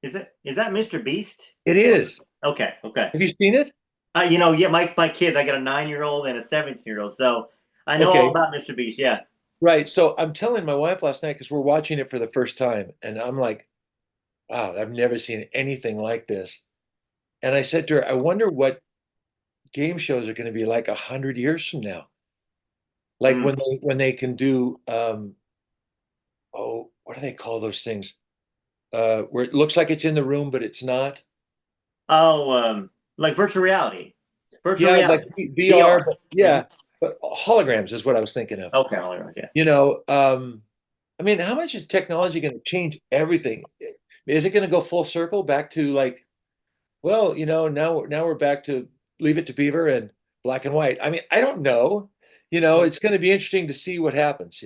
Is that Mr. Beast? It is. Okay, okay. Have you seen it? Yeah, my kids. I got a 9-year-old and a 17-year-old, so I know all Okay, about Mr. Beast. Yeah. right. So I'm telling my wife last night because we're watching it for the first time, and I'm like, wow, I've never seen anything like this. And I said to her, I wonder what game shows are going to be like 100 years from now. Like Mm. when they can do what do they call those things? Where it looks like it's in the room, but it's not. Oh, like virtual reality. Virtual Yeah, like reality. VR, VR. but Hmm. yeah, but holograms is what I was thinking of. Okay, all right, yeah. You know, um, I mean, how much is technology going to change everything? Is it going to go full circle back to like, well, now we're back to Leave It to Beaver and black and white. I mean, I don't know. It's going to be interesting to see what happens.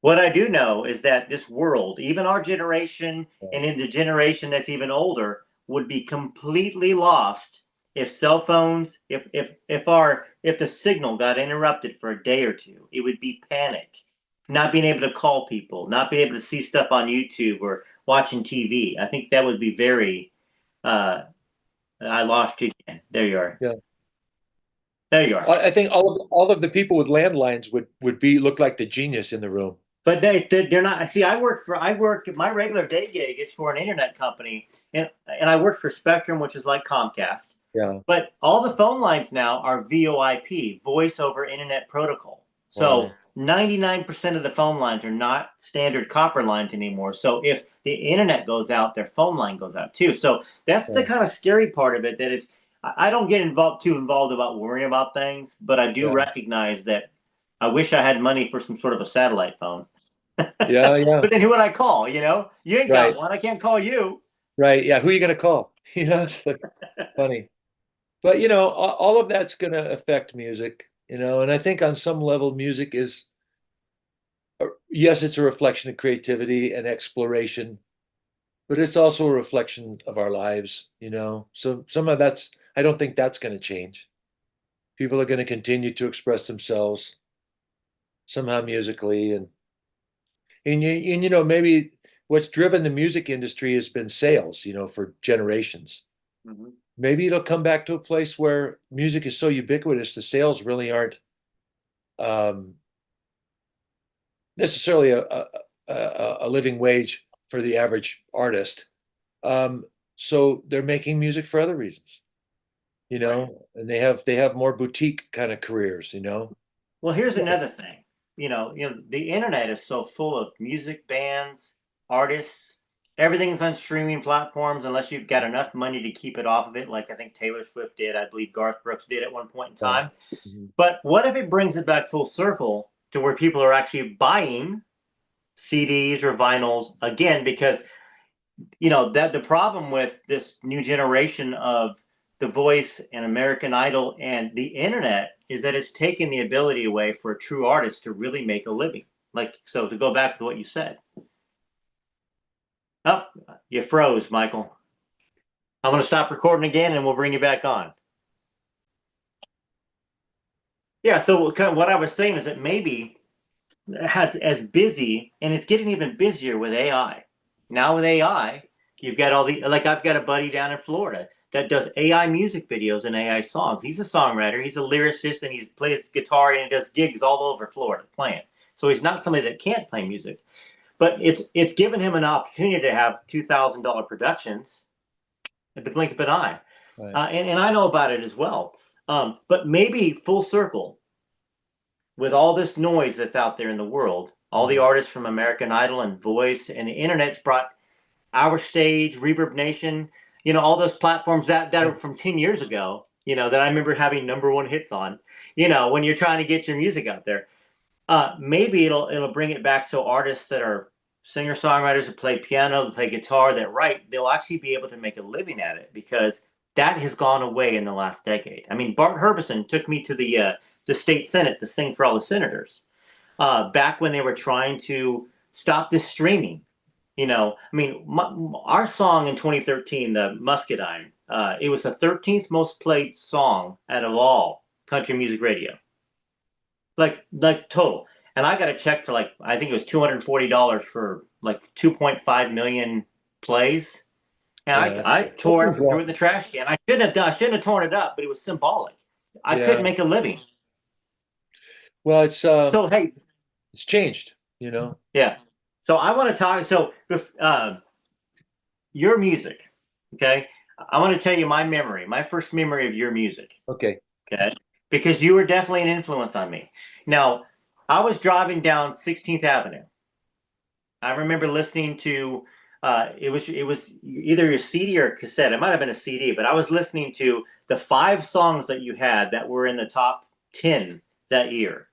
What I do know is that this world, even our generation Yeah. and in the generation that's even older, would be completely lost if cell phones, if the signal got interrupted for a day or two. It would be panic. Not being able to call people, not being able to see stuff on YouTube or watching TV. I think that would be very. I lost you again. There you are. Yeah. There you are. I think all of the people with landlines would be look like the genius in the room. But they're not. See, my regular day gig is for an internet company, and I work for Spectrum, which is like Comcast. Yeah. But all the phone lines now are VoIP, Voice over Internet Protocol. So Wow. 99% of the phone lines are not standard copper lines anymore. So if the internet goes out, their phone line goes out too. So that's the Yeah, kind of scary part of it, that it's, I don't get too involved about worrying about things, but I do yeah, recognize that I wish I had money for some sort of a satellite phone. yeah, yeah. But then who would I call? You ain't got Right, one. I can't call you. right. Yeah. Who are you going to call? It's like funny. But all of that's going to affect music, and I think on some level, music is, yes, it's a reflection of creativity and exploration, but it's also a reflection of our lives. So some of that's, I don't think that's going to change. People are going to continue to express themselves somehow musically, and maybe what's driven the music industry has been sales, for generations. Mhm. Maybe it'll come back to a place where music is so ubiquitous, the sales really aren't um, necessarily a living wage for the average artist. Um, so they're making music for other reasons, Right. and they have more boutique kind of careers. Well, here's So, another thing. The internet is so full of music bands, artists. Everything's on streaming platforms unless you've got enough money to keep it off of it, like I think Taylor Swift did. I believe Garth Brooks did at one point in yeah. time. But what if it brings it back full circle to where people are actually buying CDs or vinyls again? Because that the problem with this new generation of The Voice and American Idol and the internet is that it's taken the ability away for a true artist to really make a living. Like, so to go back to what you said. Oh, you froze, Michael. I'm going to stop recording again and we'll bring you back on. Yeah, so kind of what I was saying is that maybe it has as busy, and it's getting even busier with AI. Now with AI, you've got all the, like, I've got a buddy down in Florida that does AI music videos and AI songs. He's a songwriter, he's a lyricist, and he plays guitar and he does gigs all over Florida playing. So he's not somebody that can't play music, but it's given him an opportunity to have $2,000 productions at the blink of an eye, Right. and I know about it as well. But maybe full circle, with all this noise that's out there in the world, all the Mhm. artists from American Idol and Voice and the internet's brought Our Stage, Reverb Nation, all those platforms that are from 10 years ago, that I remember having number one hits on, when you're trying to get your music out there. Maybe it'll bring it back so artists that are singer songwriters that play piano, that play guitar, that write, they'll actually be able to make a living at it, because that has gone away in the last decade. I mean, Bart Herbison took me to the state senate to sing for all the senators, back when they were trying to stop this streaming. I mean, our song in 2013, the Muscadine, it was the 13th most played song out of all country music radio, like total. And I got a check to, like, I think it was $240 for like 2.5 million plays. And Yeah, I that tore it seems and threw it wrong. in the trash can. I shouldn't have torn it up, but it was symbolic. I couldn't Yeah. make a living. Well, it's So hey, it's changed. yeah. So I want to talk. So your music, okay? I want to tell you my first memory of your music, Okay. okay? Because you were definitely an influence on me. Now, I was driving down 16th Avenue. I remember listening to, it was either your CD or a cassette. It might have been a CD, but I was listening to the 5 songs that you had that were in the top 10 that year.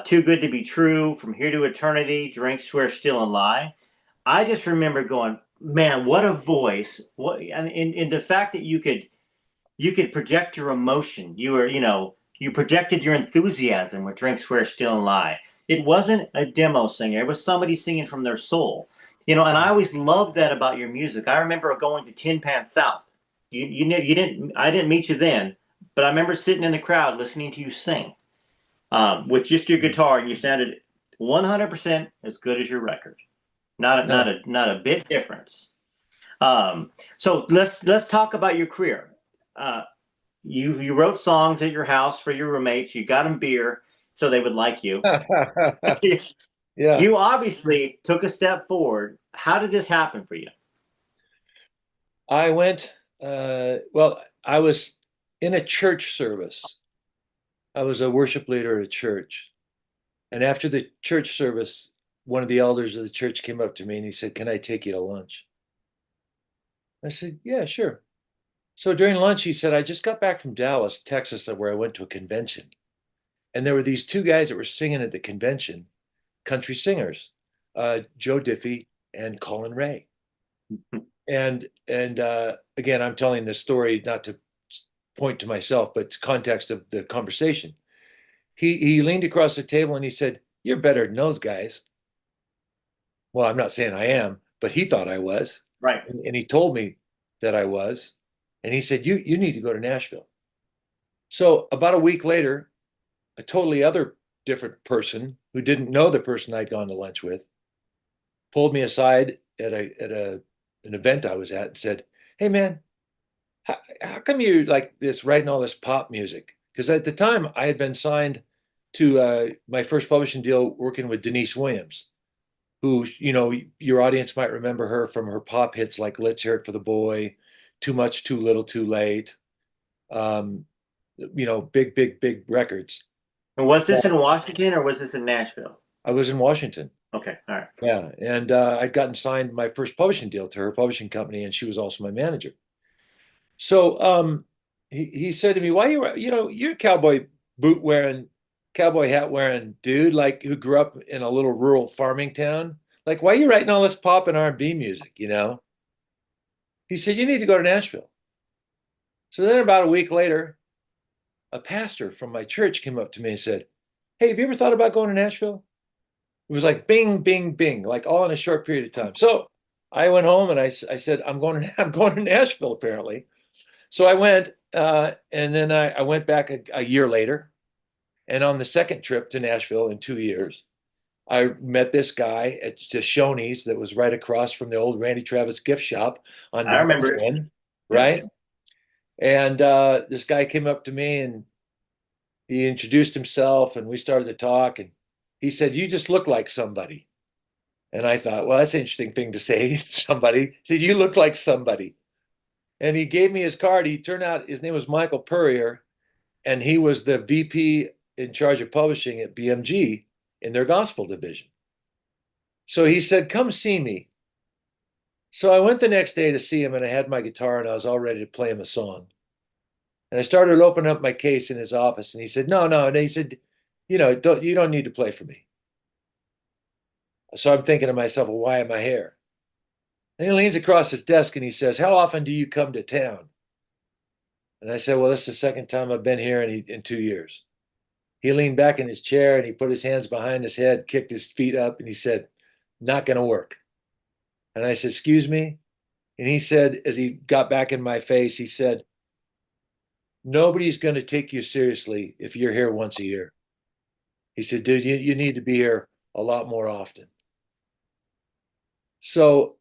Too Good to Be True, From Here to Eternity, Drink, Swear, Still and Lie. I just remember going, man, what a voice! What, and the fact that you could project your emotion. You projected your enthusiasm with Drink, Swear, Steal, and Lie. It wasn't a demo singer. It was somebody singing from their soul. And I always loved that about your music. I remember going to Tin Pan South. You didn't. I didn't meet you then, but I remember sitting in the crowd listening to you sing, with just your guitar, and you sounded 100% as good as your record. Not a bit difference. So let's talk about your career. Uh, you wrote songs at your house for your roommates. You got them beer so they would like you. Yeah. You obviously took a step forward. How did this happen for you? I went, well, I was in a church service. I was a worship leader at a church. And after the church service, one of the elders of the church came up to me and he said, "Can I take you to lunch?" I said, "Yeah, sure." So during lunch, he said, "I just got back from Dallas, Texas, where I went to a convention. And there were these two guys that were singing at the convention, country singers, Joe Diffie and Colin Ray. And again, I'm telling this story not to point to myself, but to context of the conversation. He leaned across the table and he said, "You're better than those guys." Well, I'm not saying I am, but he thought I was. Right. And he told me that I was. And he said, you need to go to Nashville. So about a week later, a totally other different person who didn't know the person I'd gone to lunch with pulled me aside at an event I was at and said, "Hey man, how come you like this writing all this pop music?" Because at the time I had been signed to my first publishing deal working with Denise Williams, who, your audience might remember her from her pop hits like "Let's Hear It for the Boy," "Too Much, Too Little, Too Late," um, big, big, big records. And was this in Washington or was this in Nashville? I was in Washington. Okay, all right. Yeah, and I'd gotten signed my first publishing deal to her publishing company, and she was also my manager. So he said to me, "Why you're a cowboy boot wearing, cowboy hat wearing dude, like who grew up in a little rural farming town. Like, why are you writing all this pop and R&B music, He said, "You need to go to Nashville." So then about a week later, a pastor from my church came up to me and said, "Hey, have you ever thought about going to Nashville?" It was like bing, bing, bing, like all in a short period of time. So I went home and I said, I'm going to Nashville apparently. So I went, and then I went back a year later. And on the second trip to Nashville in 2 years, I met this guy at Shoney's that was right across from the old Randy Travis gift shop on I remember it. Richland, Yeah. right? And this guy came up to me and he introduced himself and we started to talk. And he said, "You just look like somebody." And I thought, well, that's an interesting thing to say. Somebody he said, "You look like somebody." And he gave me his card. He turned out his name was Michael Purrier, and he was the VP in charge of publishing at BMG in their gospel division. So he said, "Come see me." So I went the next day to see him, and I had my guitar, and I was all ready to play him a song. And I started opening up my case in his office, and he said, "No, no." And he said, you don't need to play for me." So I'm thinking to myself, well, why am I here? And he leans across his desk and he says, "How often do you come to town?" And I said, "Well, this is the second time I've been here in 2 years." He leaned back in his chair and he put his hands behind his head, kicked his feet up, and he said, "Not going to work." And I said, "Excuse me?" And he said, as he got back in my face, he said, "Nobody's going to take you seriously if you're here once a year." He said, "Dude, you need to be here a lot more often." So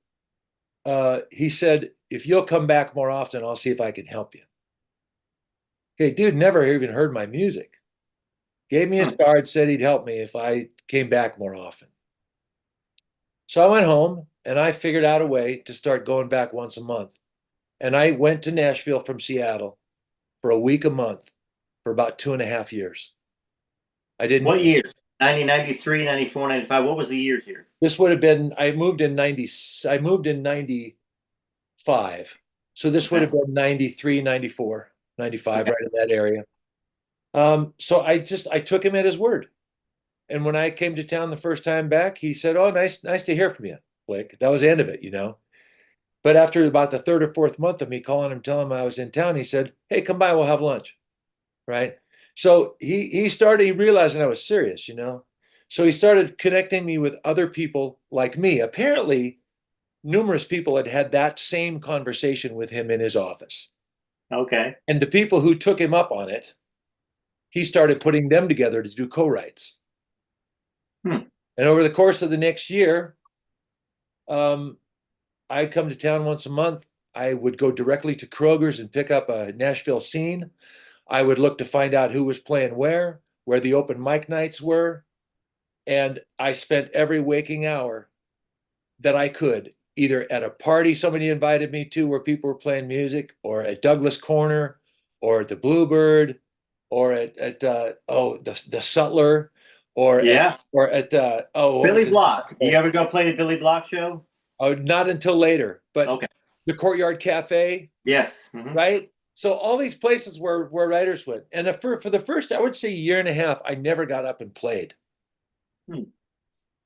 he said, "If you'll come back more often, I'll see if I can help you." Okay, dude never even heard my music. Gave me his card, said he'd help me if I came back more often. So I went home and I figured out a way to start going back once a month. And I went to Nashville from Seattle for a week a month for about 2.5 years. I didn't. What year? 1993, 94, 95. What was the years here? This would have been, I moved in 95. So this would have been 93, 94, 95, Okay. right in that area. So I took him at his word. And when I came to town the first time back, he said, "Oh, nice to hear from you, Blake." That was the end of it. But after about the third or fourth month of me calling him, telling him I was in town, he said, "Hey, come by, we'll have lunch." Right. So he realizing I was serious. So he started connecting me with other people like me. Apparently, numerous people had had that same conversation with him in his office. Okay. And the people who took him up on it, he started putting them together to do co-writes. Hmm. And over the course of the next year, I'd come to town once a month. I would go directly to Kroger's and pick up a Nashville scene. I would look to find out who was playing where the open mic nights were. And I spent every waking hour that I could, either at a party somebody invited me to where people were playing music, or at Douglas Corner, or at the Bluebird, or at the Sutler, or at Yeah. what was Billy it? Block. Do you ever go play the Billy Block show? Oh, not until later, but Okay. the Courtyard Cafe, Yes. Hmm. right? So all these places where writers went, and for the first, I would say, year and a half, I never got up and played Hmm.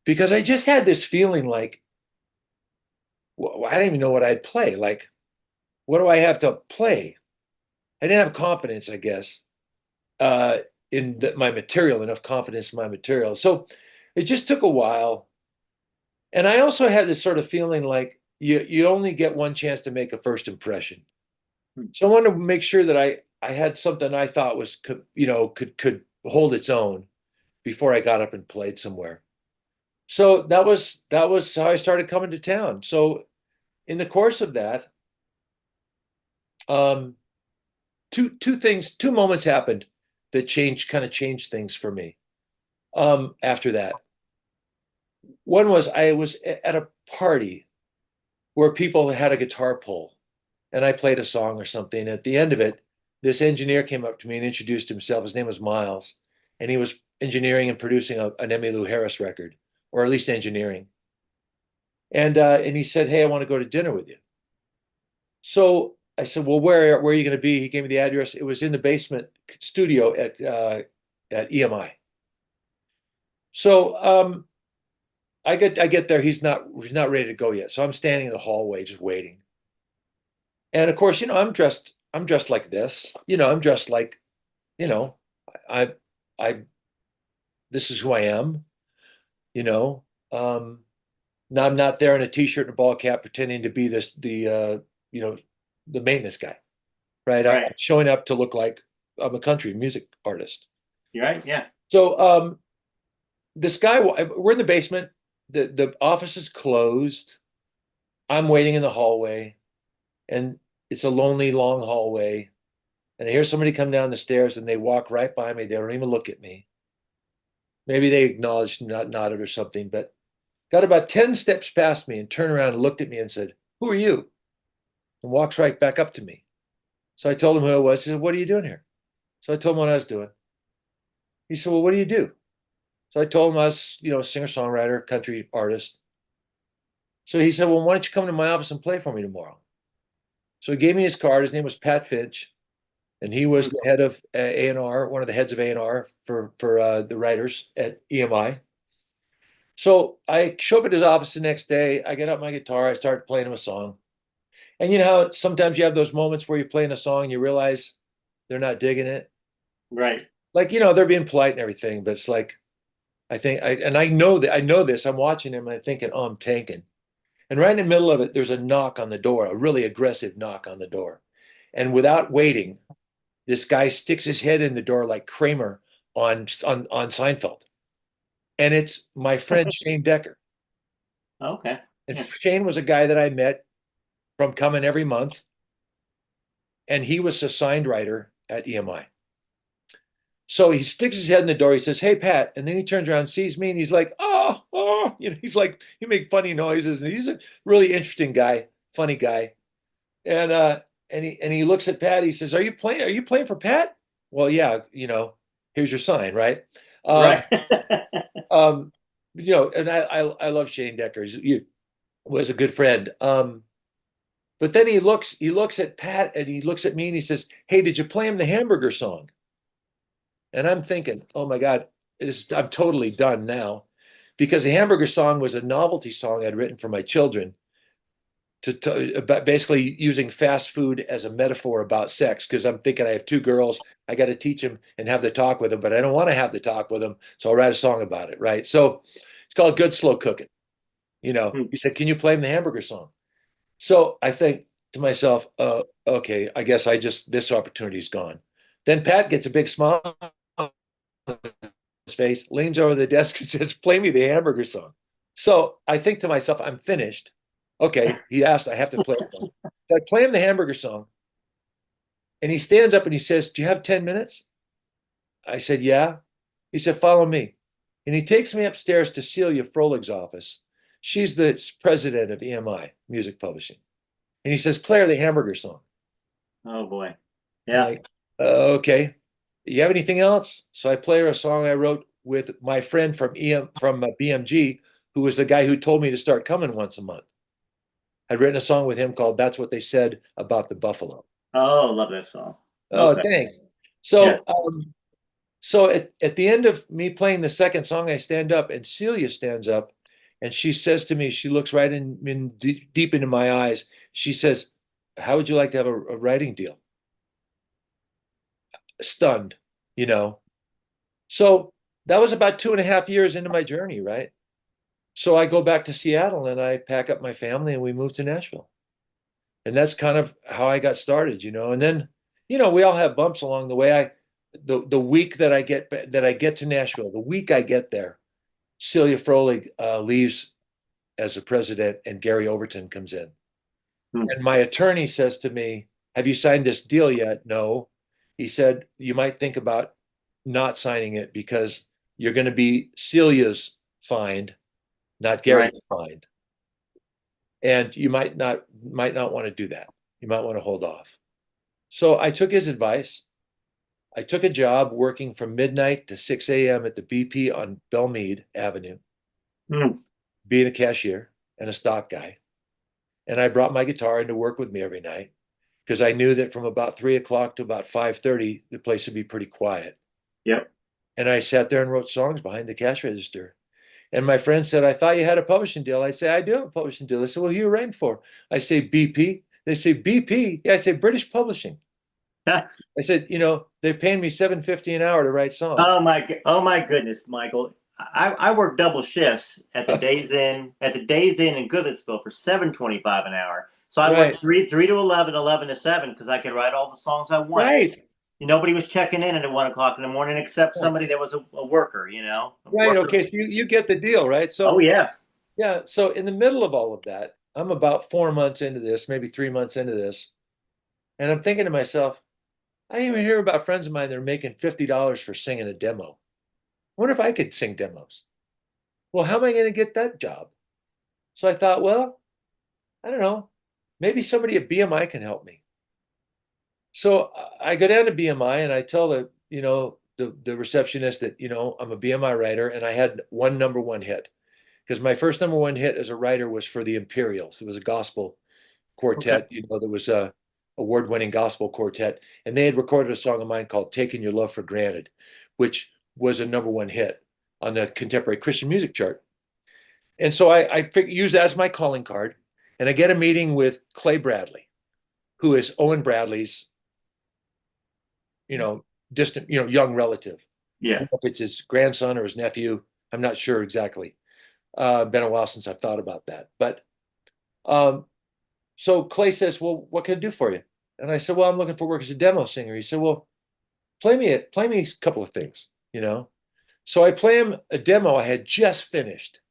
because I just had this feeling like, well, I didn't even know what I'd play. Like, what do I have to play? I didn't have confidence, I guess, uh, in my material, enough confidence in my material. So it just took a while. And I also had this sort of feeling like you only get one chance to make a first impression. Hmm. So I wanted to make sure that I had something I thought was could hold its own before I got up and played somewhere. So that was how I started coming to town. So in the course of that, um, two moments happened that kind of changed things for me. After that, one was I was at a party where people had a guitar pull, and I played a song or something. At the end of it, this engineer came up to me and introduced himself. His name was Miles, and he was engineering and producing an Emmylou Harris record, or at least engineering. And he said, "Hey, I want to go to dinner with you." So I said, "Well, where are you going to be?" He gave me the address. It was in the basement studio at EMI. So I get there. He's not ready to go yet. So I'm standing in the hallway just waiting. And of course, I'm dressed like this. I'm dressed like, you know, I I this is who I am, you know. Um Now I'm not there in a t-shirt and a ball cap pretending to be you know, the maintenance guy, right? I'm Right. showing up to look like I'm a country music artist. You right? Yeah. So this guy, we're in the basement. The office is closed. I'm waiting in the hallway, and it's a lonely, long hallway. And I hear somebody come down the stairs, and they walk right by me. They don't even look at me. Maybe they acknowledged, not nodded or something, but got about 10 steps past me and turned around and looked at me and said, "Who are you?" And walks right back up to me. So I told him who I was. He said, "What are you doing here?" So I told him what I was doing. He said, "Well, what do you do?" So I told him I was, singer songwriter, country artist. So he said, "Well, why don't you come to my office and play for me tomorrow?" So he gave me his card. His name was Pat Finch, and he was Hmm. the head of A&R, one of the heads of A&R for the writers at EMI. So I show up at his office the next day. I get out my guitar. I start playing him a song. And you know how sometimes you have those moments where you're playing a song and you realize they're not digging it? Right. Like, they're being polite and everything, but it's like, I know that I know this. I'm watching him and I'm thinking, oh, I'm tanking. And right in the middle of it, there's a knock on the door, a really aggressive knock on the door. And without waiting, this guy sticks his head in the door like Kramer on Seinfeld. And it's my friend Shane Decker. Okay. And Yeah. Shane was a guy that I met from coming every month, and he was a signed writer at EMI. So he sticks his head in the door. He says, "Hey, Pat," and then he turns around, sees me, and he's like, "Oh, oh," he's like, he makes funny noises, and he's a really interesting guy, funny guy. And he looks at Pat. He says, "Are you playing for Pat?" Well, yeah. Here's your sign, right? Um, Right. um, and I love Shane Decker. He was a good friend. But then he looks at Pat and he looks at me and he says, "Hey, did you play him the hamburger song?" And I'm thinking, oh my God, I'm totally done now. Because the hamburger song was a novelty song I'd written for my children about basically using fast food as a metaphor about sex. Because I'm thinking I have two girls, I got to teach them and have the talk with them, but I don't want to have the talk with them. So I'll write a song about it, right? So it's called Good Slow Cooking. Hmm. He said, "Can you play him the hamburger song?" So I think to myself, okay, I guess this opportunity's gone. Then Pat gets a big smile on his face, leans over the desk and says, "Play me the hamburger song." So I think to myself, I'm finished. Okay, he asked, I have to play it. So I play him the hamburger song, and he stands up and he says, "Do you have 10 minutes?" I said, "Yeah." He said, "Follow me." And he takes me upstairs to Celia Frolig's office. She's the president of EMI, Music Publishing. And he says, "Play her the hamburger song." Oh boy. I'm Yeah. like, okay. You have anything else? So I play her a song I wrote with my friend from BMG, who was the guy who told me to start coming once a month. I'd written a song with him called "That's What They Said About the Buffalo." Oh, love that song. Oh, Okay. thanks. Yeah. So at the end of me playing the second song, I stand up and Celia stands up and she says to me, she looks right in deep into my eyes. She says, "How would you like to have a writing deal?" Stunned, you know. So that was about 2.5 years into my journey, right? So I go back to Seattle and I pack up my family and we move to Nashville. And that's kind of how I got started, you know. And then, you know, we all have bumps along the way. The week that I get to Nashville, the week I get there, Celia Froehlich leaves as the president, and Gary Overton comes in. Hmm. And my attorney says to me, "Have you signed this deal yet?" "No." He said, "You might think about not signing it because you're going to be Celia's find, not Right. Gary's find, and you might not want to do that. You might want to hold off." So I took his advice. I took a job working from midnight to 6 a.m. at the BP on Belmead Avenue, Hmm. being a cashier and a stock guy. And I brought my guitar in to work with me every night because I knew that from about 3 o'clock to about 5:30, the place would be pretty quiet. Yep. And I sat there and wrote songs behind the cash register. And my friend said, "I thought you had a publishing deal." I say, "I do have a publishing deal." They said, "Well, who are you writing for?" I say, "BP." They say, "BP?" Yeah, I say, "British Publishing." I said, "They're paying me $7.50 an hour to write songs." Oh my goodness, Michael. I worked double shifts at the Days Inn in Goodlettsville for $7.25 an hour. So I worked Right, three to 11, 11 to 7 because I could write all the songs I wanted. right, Nobody was checking in at 1 o'clock in the morning except right. somebody that was a worker, a Right. worker. Okay. So you get the deal, right? Oh So yeah. yeah. So in the middle of all of that, I'm about 4 months into this, maybe 3 months into this, and I'm thinking to myself, I even hear about friends of mine that are making $50 for singing a demo. I wonder if I could sing demos. Well, how am I going to get that job? So I thought, well, I don't know. Maybe somebody at BMI can help me. So I go down to BMI and I tell the receptionist that, I'm a BMI writer and I had one number one hit because my first number one hit as a writer was for the Imperials. It was a gospel Okay. quartet, that was a award-winning gospel quartet, and they had recorded a song of mine called "Taking Your Love for Granted," which was a number one hit on the contemporary Christian music chart. And so I use that as my calling card, and I get a meeting with Clay Bradley, who is Owen Bradley's, distant, young relative. I Yeah. don't know if it's his grandson or his nephew. I'm not sure exactly. Been a while since I've thought about that. But um, so Clay says, "Well, what can I do for you?" And I said, "Well, I'm looking for work as a demo singer." He said, "Well, play me a couple of things." So I play him a demo I had just finished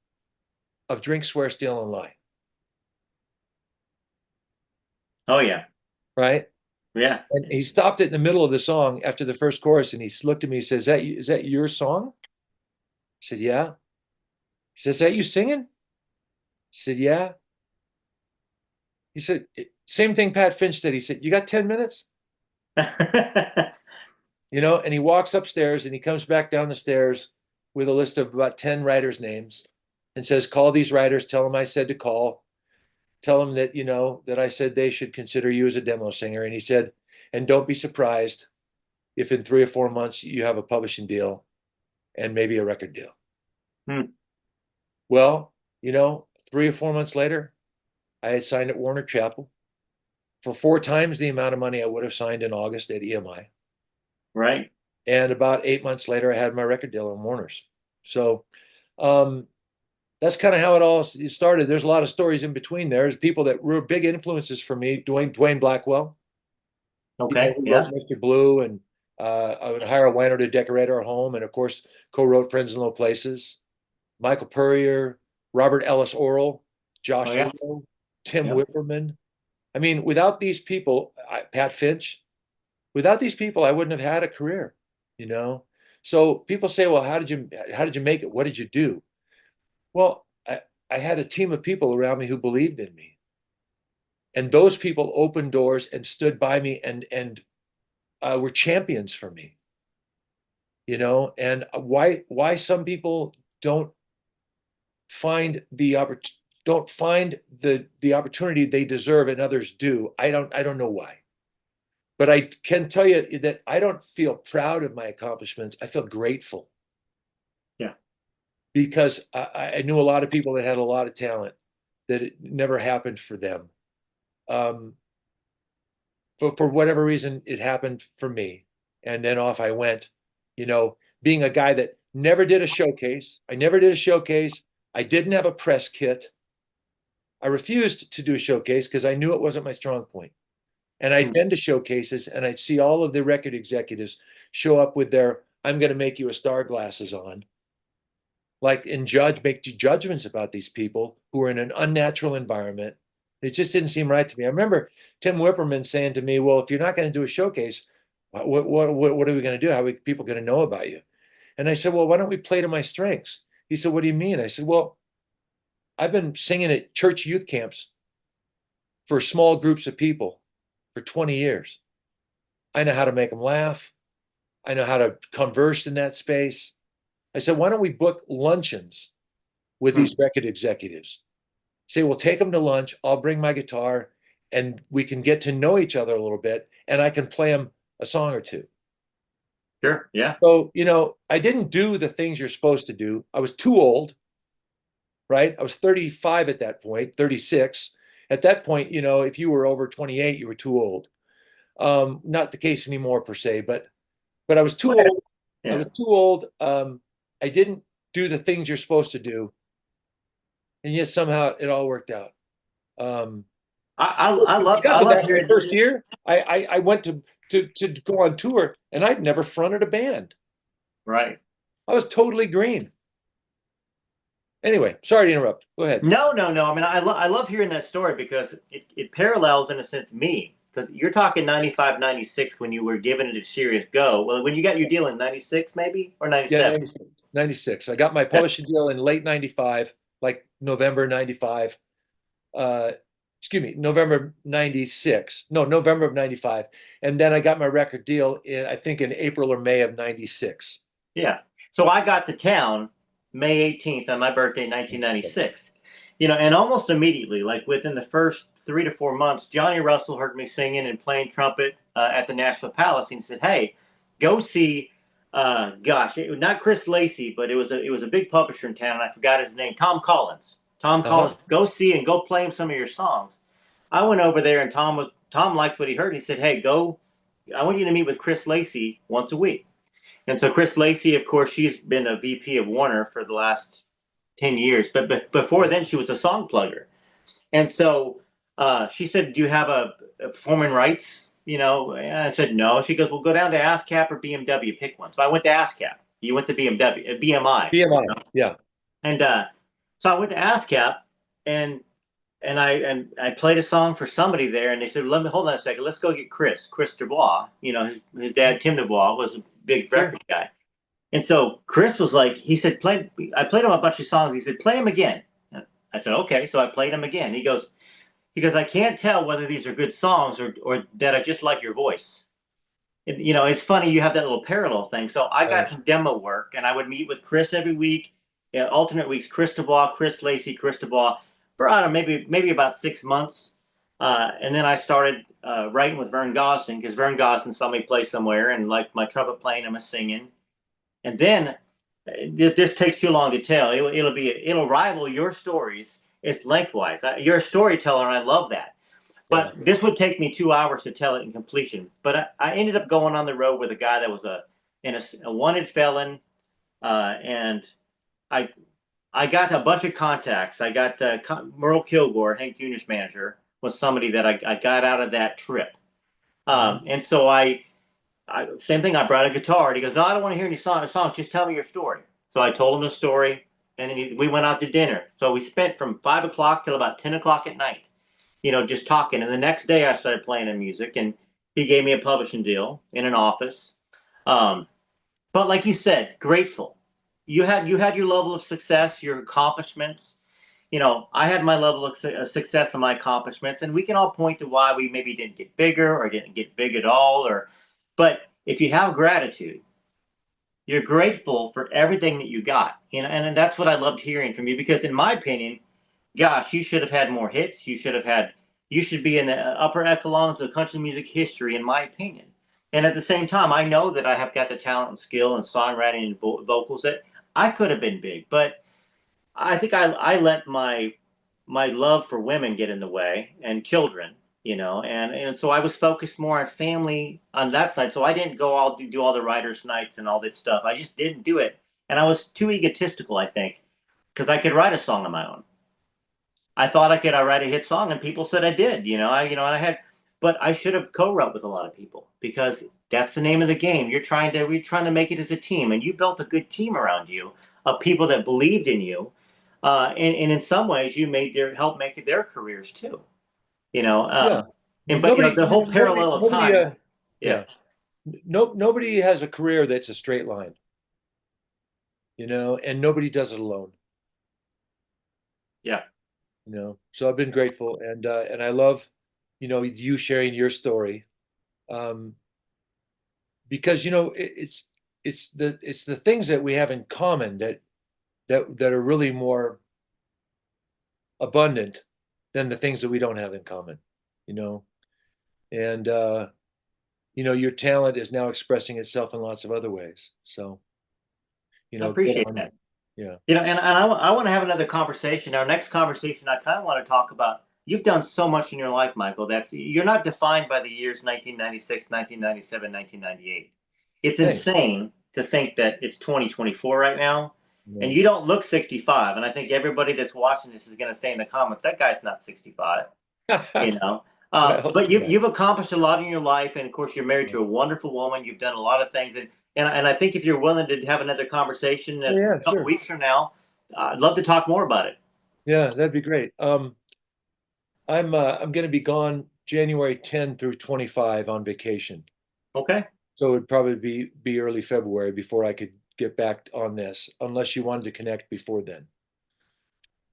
of "Drink, Swear, Steal, and Lie." Oh yeah. Right? Yeah. And he stopped it in the middle of the song after the first chorus, and he looked at me. He says, "Is that your song?" I said, "Yeah." He says, "Is that you singing?" I said, "Yeah." He said, "Same thing Pat Finch said." He said, "You got 10 minutes?" And he walks upstairs and he comes back down the stairs with a list of about 10 writers' names and says, "Call these writers, tell them I said to call, tell them that, that I said they should consider you as a demo singer." And he said, "And don't be surprised if in 3 or 4 months you have a publishing deal and maybe a record deal." Hmm. Well, 3 or 4 months later, I had signed at Warner Chappell for 4 times the amount of money I would have signed in August at EMI. Right. And about 8 months later, I had my record deal on Warner's. So um, that's kind of how it all started. There's a lot of stories in between there. There's people that were big influences for me. Dwayne Blackwell, Okay. who wrote Yeah. Mr. Blue, and I would hire a wino to decorate our home, and of course, co-wrote Friends in Low Places. Michael Purrier, Robert Ellis Orrell, Oh Josh yeah. Little, Tim Yep. Whipperman. I mean, without these people, Pat Finch, without these people, I wouldn't have had a career, you know? So people say, "Well, how did you make it? What did you do?" Well, I had a team of people around me who believed in me. And those people opened doors and stood by me and were champions for me. and why some people find the oppor- don't find the opportunity they deserve and others do. I don't know why. But I can tell you that I don't feel proud of my accomplishments. I feel grateful Yeah. because I knew a lot of people that had a lot of talent that it never happened for them. Um, for whatever reason, it happened for me. And then off I went, being a guy that never did a showcase. I never did a showcase. I didn't have a press kit. I refused to do a showcase because I knew it wasn't my strong point. And I'd Mm. been to showcases and I'd see all of the record executives show up with their "I'm going to make you a star" glasses on, like, and make judgments about these people who are in an unnatural environment. It just didn't seem right to me. I remember Tim Whipperman saying to me, "Well, if you're not going to do a showcase, what are we going to do? How are people going to know about you?" And I said, "Well, why don't we play to my strengths?" He said, "What do you mean?" I said, "Well, I've been singing at church youth camps for small groups of people for 20 years. I know how to make them laugh. I know how to converse in that space." I said, "Why don't we book luncheons with Mm. these record executives? Say, we'll take them to lunch. I'll bring my guitar and we can get to know each other a little bit and I can play them a song or two." Sure. Yeah. So, I didn't do the things you're supposed to do. I was too old, right? I was 35 at that point, 36. At that point, if you were over 28, you were too old. Not the case anymore per se, but I was too Well, old. I yeah. was too old. I didn't do the things you're supposed to do, and yet somehow it all worked out. Um, because I of love that, my hearing. first year, I went to go on tour, and I'd never fronted a band. Right. I was totally green. Anyway, sorry to interrupt. Go ahead. No, no, no. I mean, I love hearing that story because it parallels, in a sense, me. Because you're talking 95, 96 when you were giving it a serious go. Well, when you got your deal in 96, maybe, or Yeah, 97. 96. 96. I got my Yeah. publishing deal in late 95, like November 95. Uh, excuse me, November 96. No, November of 95. And then I got my record deal I think in April or May of 96. Yeah. So I got to town May 18th on my birthday, 1996. And almost immediately, like within the first 3 to 4 months, Johnny Russell heard me singing and playing trumpet at the Nashville Palace, and he said, "Hey, go see." Gosh, it was not Chris Lacey, but it was a big publisher in town. I forgot his name. Tom Collins. Tom Uh-huh. Collins. Go see and go play him some of your songs. I went over there, and Tom liked what he heard. He said, "Hey, go. I want you to meet with Chris Lacey once a week." And so Chris Lacey, of course, she's been a VP of Warner for the last 10 years. But before then, she was a song plugger. And so she said, "Do you have a performing rights?" And I said, "No." She goes, "Well, go down to ASCAP or BMW, pick one." So I went to ASCAP. You went to BMW, BMI. BMI. Yeah. And so I went to ASCAP, and I played a song for somebody there, and they said, "Let me hold on a second. Let's go get Chris Dubois." His dad Tim Dubois was a big Sure. record guy. And so Chris was like, he said, "Play." I played him a bunch of songs. He said, "Play him again." I said, "Okay." So I played him again. He goes, "I can't tell whether these are good songs or that I just like your voice." It's funny you have that little parallel thing. So I got some demo work, and I would meet with Chris every week. Yeah, alternate weeks, Chris Dubois, Chris Lacey, Chris Dubois, for I don't know, maybe about 6 months. And then I started writing with Vern Gosdin because Vern Gosdin saw me play somewhere and liked my trumpet playing and my singing. And then this takes too long to tell. It'll rival your stories. It's lengthwise. You're a storyteller, and I love that. Yeah. But this would take me 2 hours to tell it in completion. But I ended up going on the road with a guy that was a wanted felon, and I I got a bunch of contacts. I got Merle Kilgore, Hank Jr.'s manager, was somebody that I got out of that trip. Mhm. And so same thing. I brought a guitar, and he goes, "No, I don't want to hear any songs. Just tell me your story." So I told him the story, and then we went out to dinner. So we spent from 5 o'clock till about 10 o'clock at night, just talking. And the next day, I started playing him music, and he gave me a publishing deal in an office. Um, but like you said, grateful. You had your level of success, your accomplishments. I had my level of success and my accomplishments, and we can all point to why we maybe didn't get bigger or didn't get big at all. But if you have gratitude, you're grateful for everything that you got. And that's what I loved hearing from you because in my opinion, gosh, you should have had more hits. You should be in the upper echelons of country music history, in my opinion. And at the same time, I know that I have got the talent and skill and songwriting and vocals that I could have been big, but I think I let my love for women get in the way and children, and so I was focused more on family on that side. So I didn't go all do all the writers' nights and all this stuff. I just didn't do it, and I was too egotistical, I think, because I could write a song on my own. I thought I could write a hit song, and people said I did. And I had, but I should have co-wrote with a lot of people because that's the name of the game. We're trying to make it as a team, and you built a good team around you of people that believed in you, and in some ways you made their help make it their careers too. You know, Yeah. and but Nobody, the whole parallel of nobody, time. Yeah, yeah. No, nobody has a career that's a straight line, and nobody does it alone, yeah, So I've been grateful, and I love, you sharing your story, um, because it's the things that we have in common that are really more abundant than the things that we don't have in common, you know, and your talent is now expressing itself in lots of other ways. So, I good appreciate on you. that. Yeah. And I want to have another conversation. Our next conversation, I kind of want to talk about. You've done so much in your life, Michael. You're not defined by the years 1996, 1997, 1998. It's Thanks. insane to think that it's 2024 right now, and Yeah. you don't look 65. And I think everybody that's watching this is going to say in the comments that guy's not 65. You know, I hope but you're right. you've accomplished a lot in your life, and of course, you're married Yeah. to a wonderful woman. You've done a lot of things, and I think if you're willing to have another conversation Oh, a yeah, couple sure. weeks from now, I'd love to talk more about it. Yeah, that'd be great. I'm going to be gone January 10 through 25 on vacation. Okay. So it'd probably be early February before I could get back on this, unless you wanted to connect before then.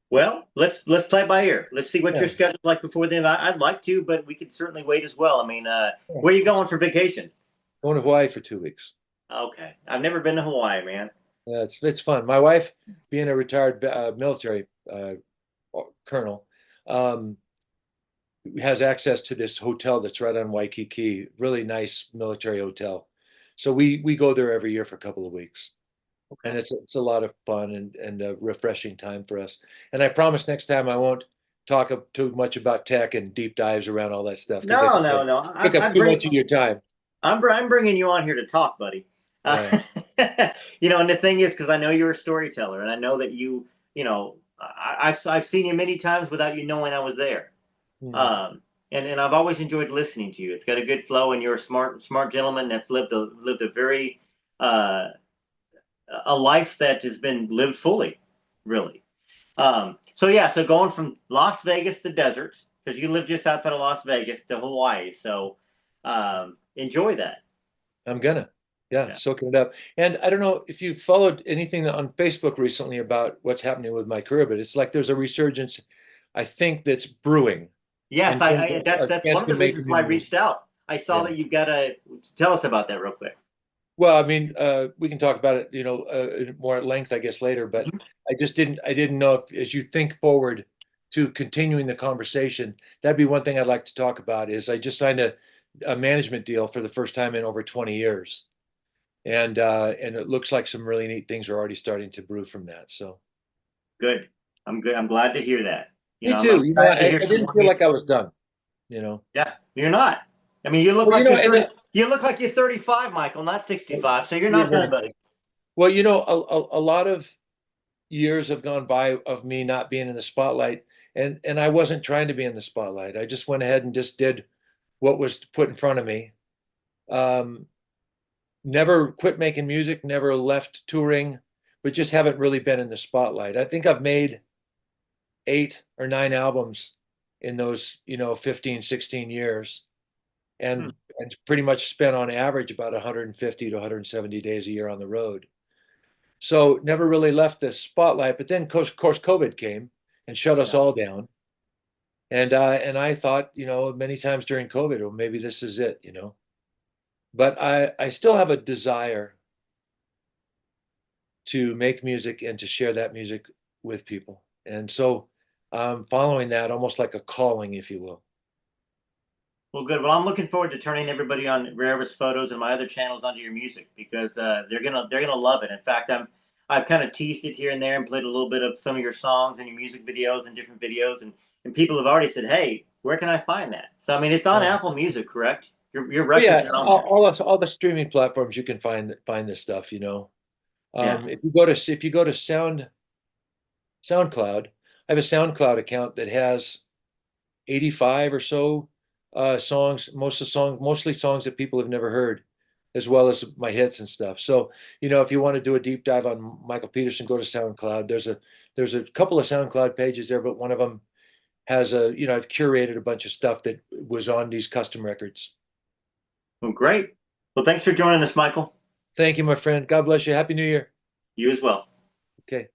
Well, let's play it by ear. Let's see what your Yeah. schedule's like before then. I'd like to, but we could certainly wait as well. I mean, Yeah. where are you going for vacation? Going to Hawaii for 2 weeks. Okay, I've never been to Hawaii, man. Yeah, it's fun. My wife, being a retired military colonel, um, has access to this hotel that's right on Waikiki, really nice military hotel. So we go there every year for a couple of weeks, and Okay. it's a lot of fun and a refreshing time for us. And I promise next time I won't talk too much about tech and deep dives around all that stuff because I No, think no, I no. take up too much of your time. I'm bringing you on here to talk, buddy. Yeah. And the thing is, because I know you're a storyteller, and I know that I've seen you many times without you knowing I was there. Hmm. And I've always enjoyed listening to you. It's got a good flow, and you're a smart gentleman that's lived a very uh, a life that has been lived fully, really. So yeah, so going from Las Vegas to desert, because you live just outside of Las Vegas, to Hawaii. So enjoy that. I'm gonna, yeah, Yeah. soaking it up. And I don't know if you followed anything on Facebook recently about what's happening with my career, but it's like there's a resurgence, I think, that's brewing Yes, in terms I of that's our that's one chance of to the make reasons new why I music. reached out. I saw Yeah. that you've got to tell us about that real quick. Well, I mean, we can talk about it, more at length, I guess, later. But Mhm. I didn't know if, as you think forward to continuing the conversation, that'd be one thing I'd like to talk about. Is I just signed a management deal for the first time in over 20 years, and it looks like some really neat things are already starting to brew from that. So, Good. I'm good. I'm glad to hear that. me I'm too. excited to hear I some didn't more feel like music. I was done. You know. Yeah, you're not. I mean, you look Well, like you're and 30. You look like you're 35, Michael, not 65. So you're not yeah. done, buddy. Well, a lot of years have gone by of me not being in the spotlight, and I wasn't trying to be in the spotlight. I just went ahead and just did what was put in front of me. Um, Never quit making music, never left touring, but just haven't really been in the spotlight. I think I've made 8 or 9 albums in those, 15, 16 years, Hmm. and pretty much spent on average about 150 to 170 days a year on the road. So never really left the spotlight. But then, of course, COVID came and shut us Yeah. all down. And I thought, many times during COVID, well, maybe this is it. But I still have a desire to make music and to share that music with people. And so I'm following that almost like a calling, if you will. Well, good. Well, I'm looking forward to turning everybody on Rarest Photos and my other channels onto your music because they're gonna love it. In fact, I've kind of teased it here and there and played a little bit of some of your songs and your music videos and different videos, and people have already said, "Hey, where can I find that?" So I mean, it's on Um, Apple Music, correct? Your but records yeah, are on there. all the streaming platforms you can find this stuff. Yeah. If you go to SoundCloud, I have a SoundCloud account that has 85 or so songs, mostly songs that people have never heard, as well as my hits and stuff. So, if you want to do a deep dive on Michael Peterson, go to SoundCloud. There's a couple of SoundCloud pages there, but one of them has I've curated a bunch of stuff that was on these custom records. Well, great. Well, thanks for joining us, Michael. Thank you, my friend. God bless you. Happy New Year. You as well. Okay.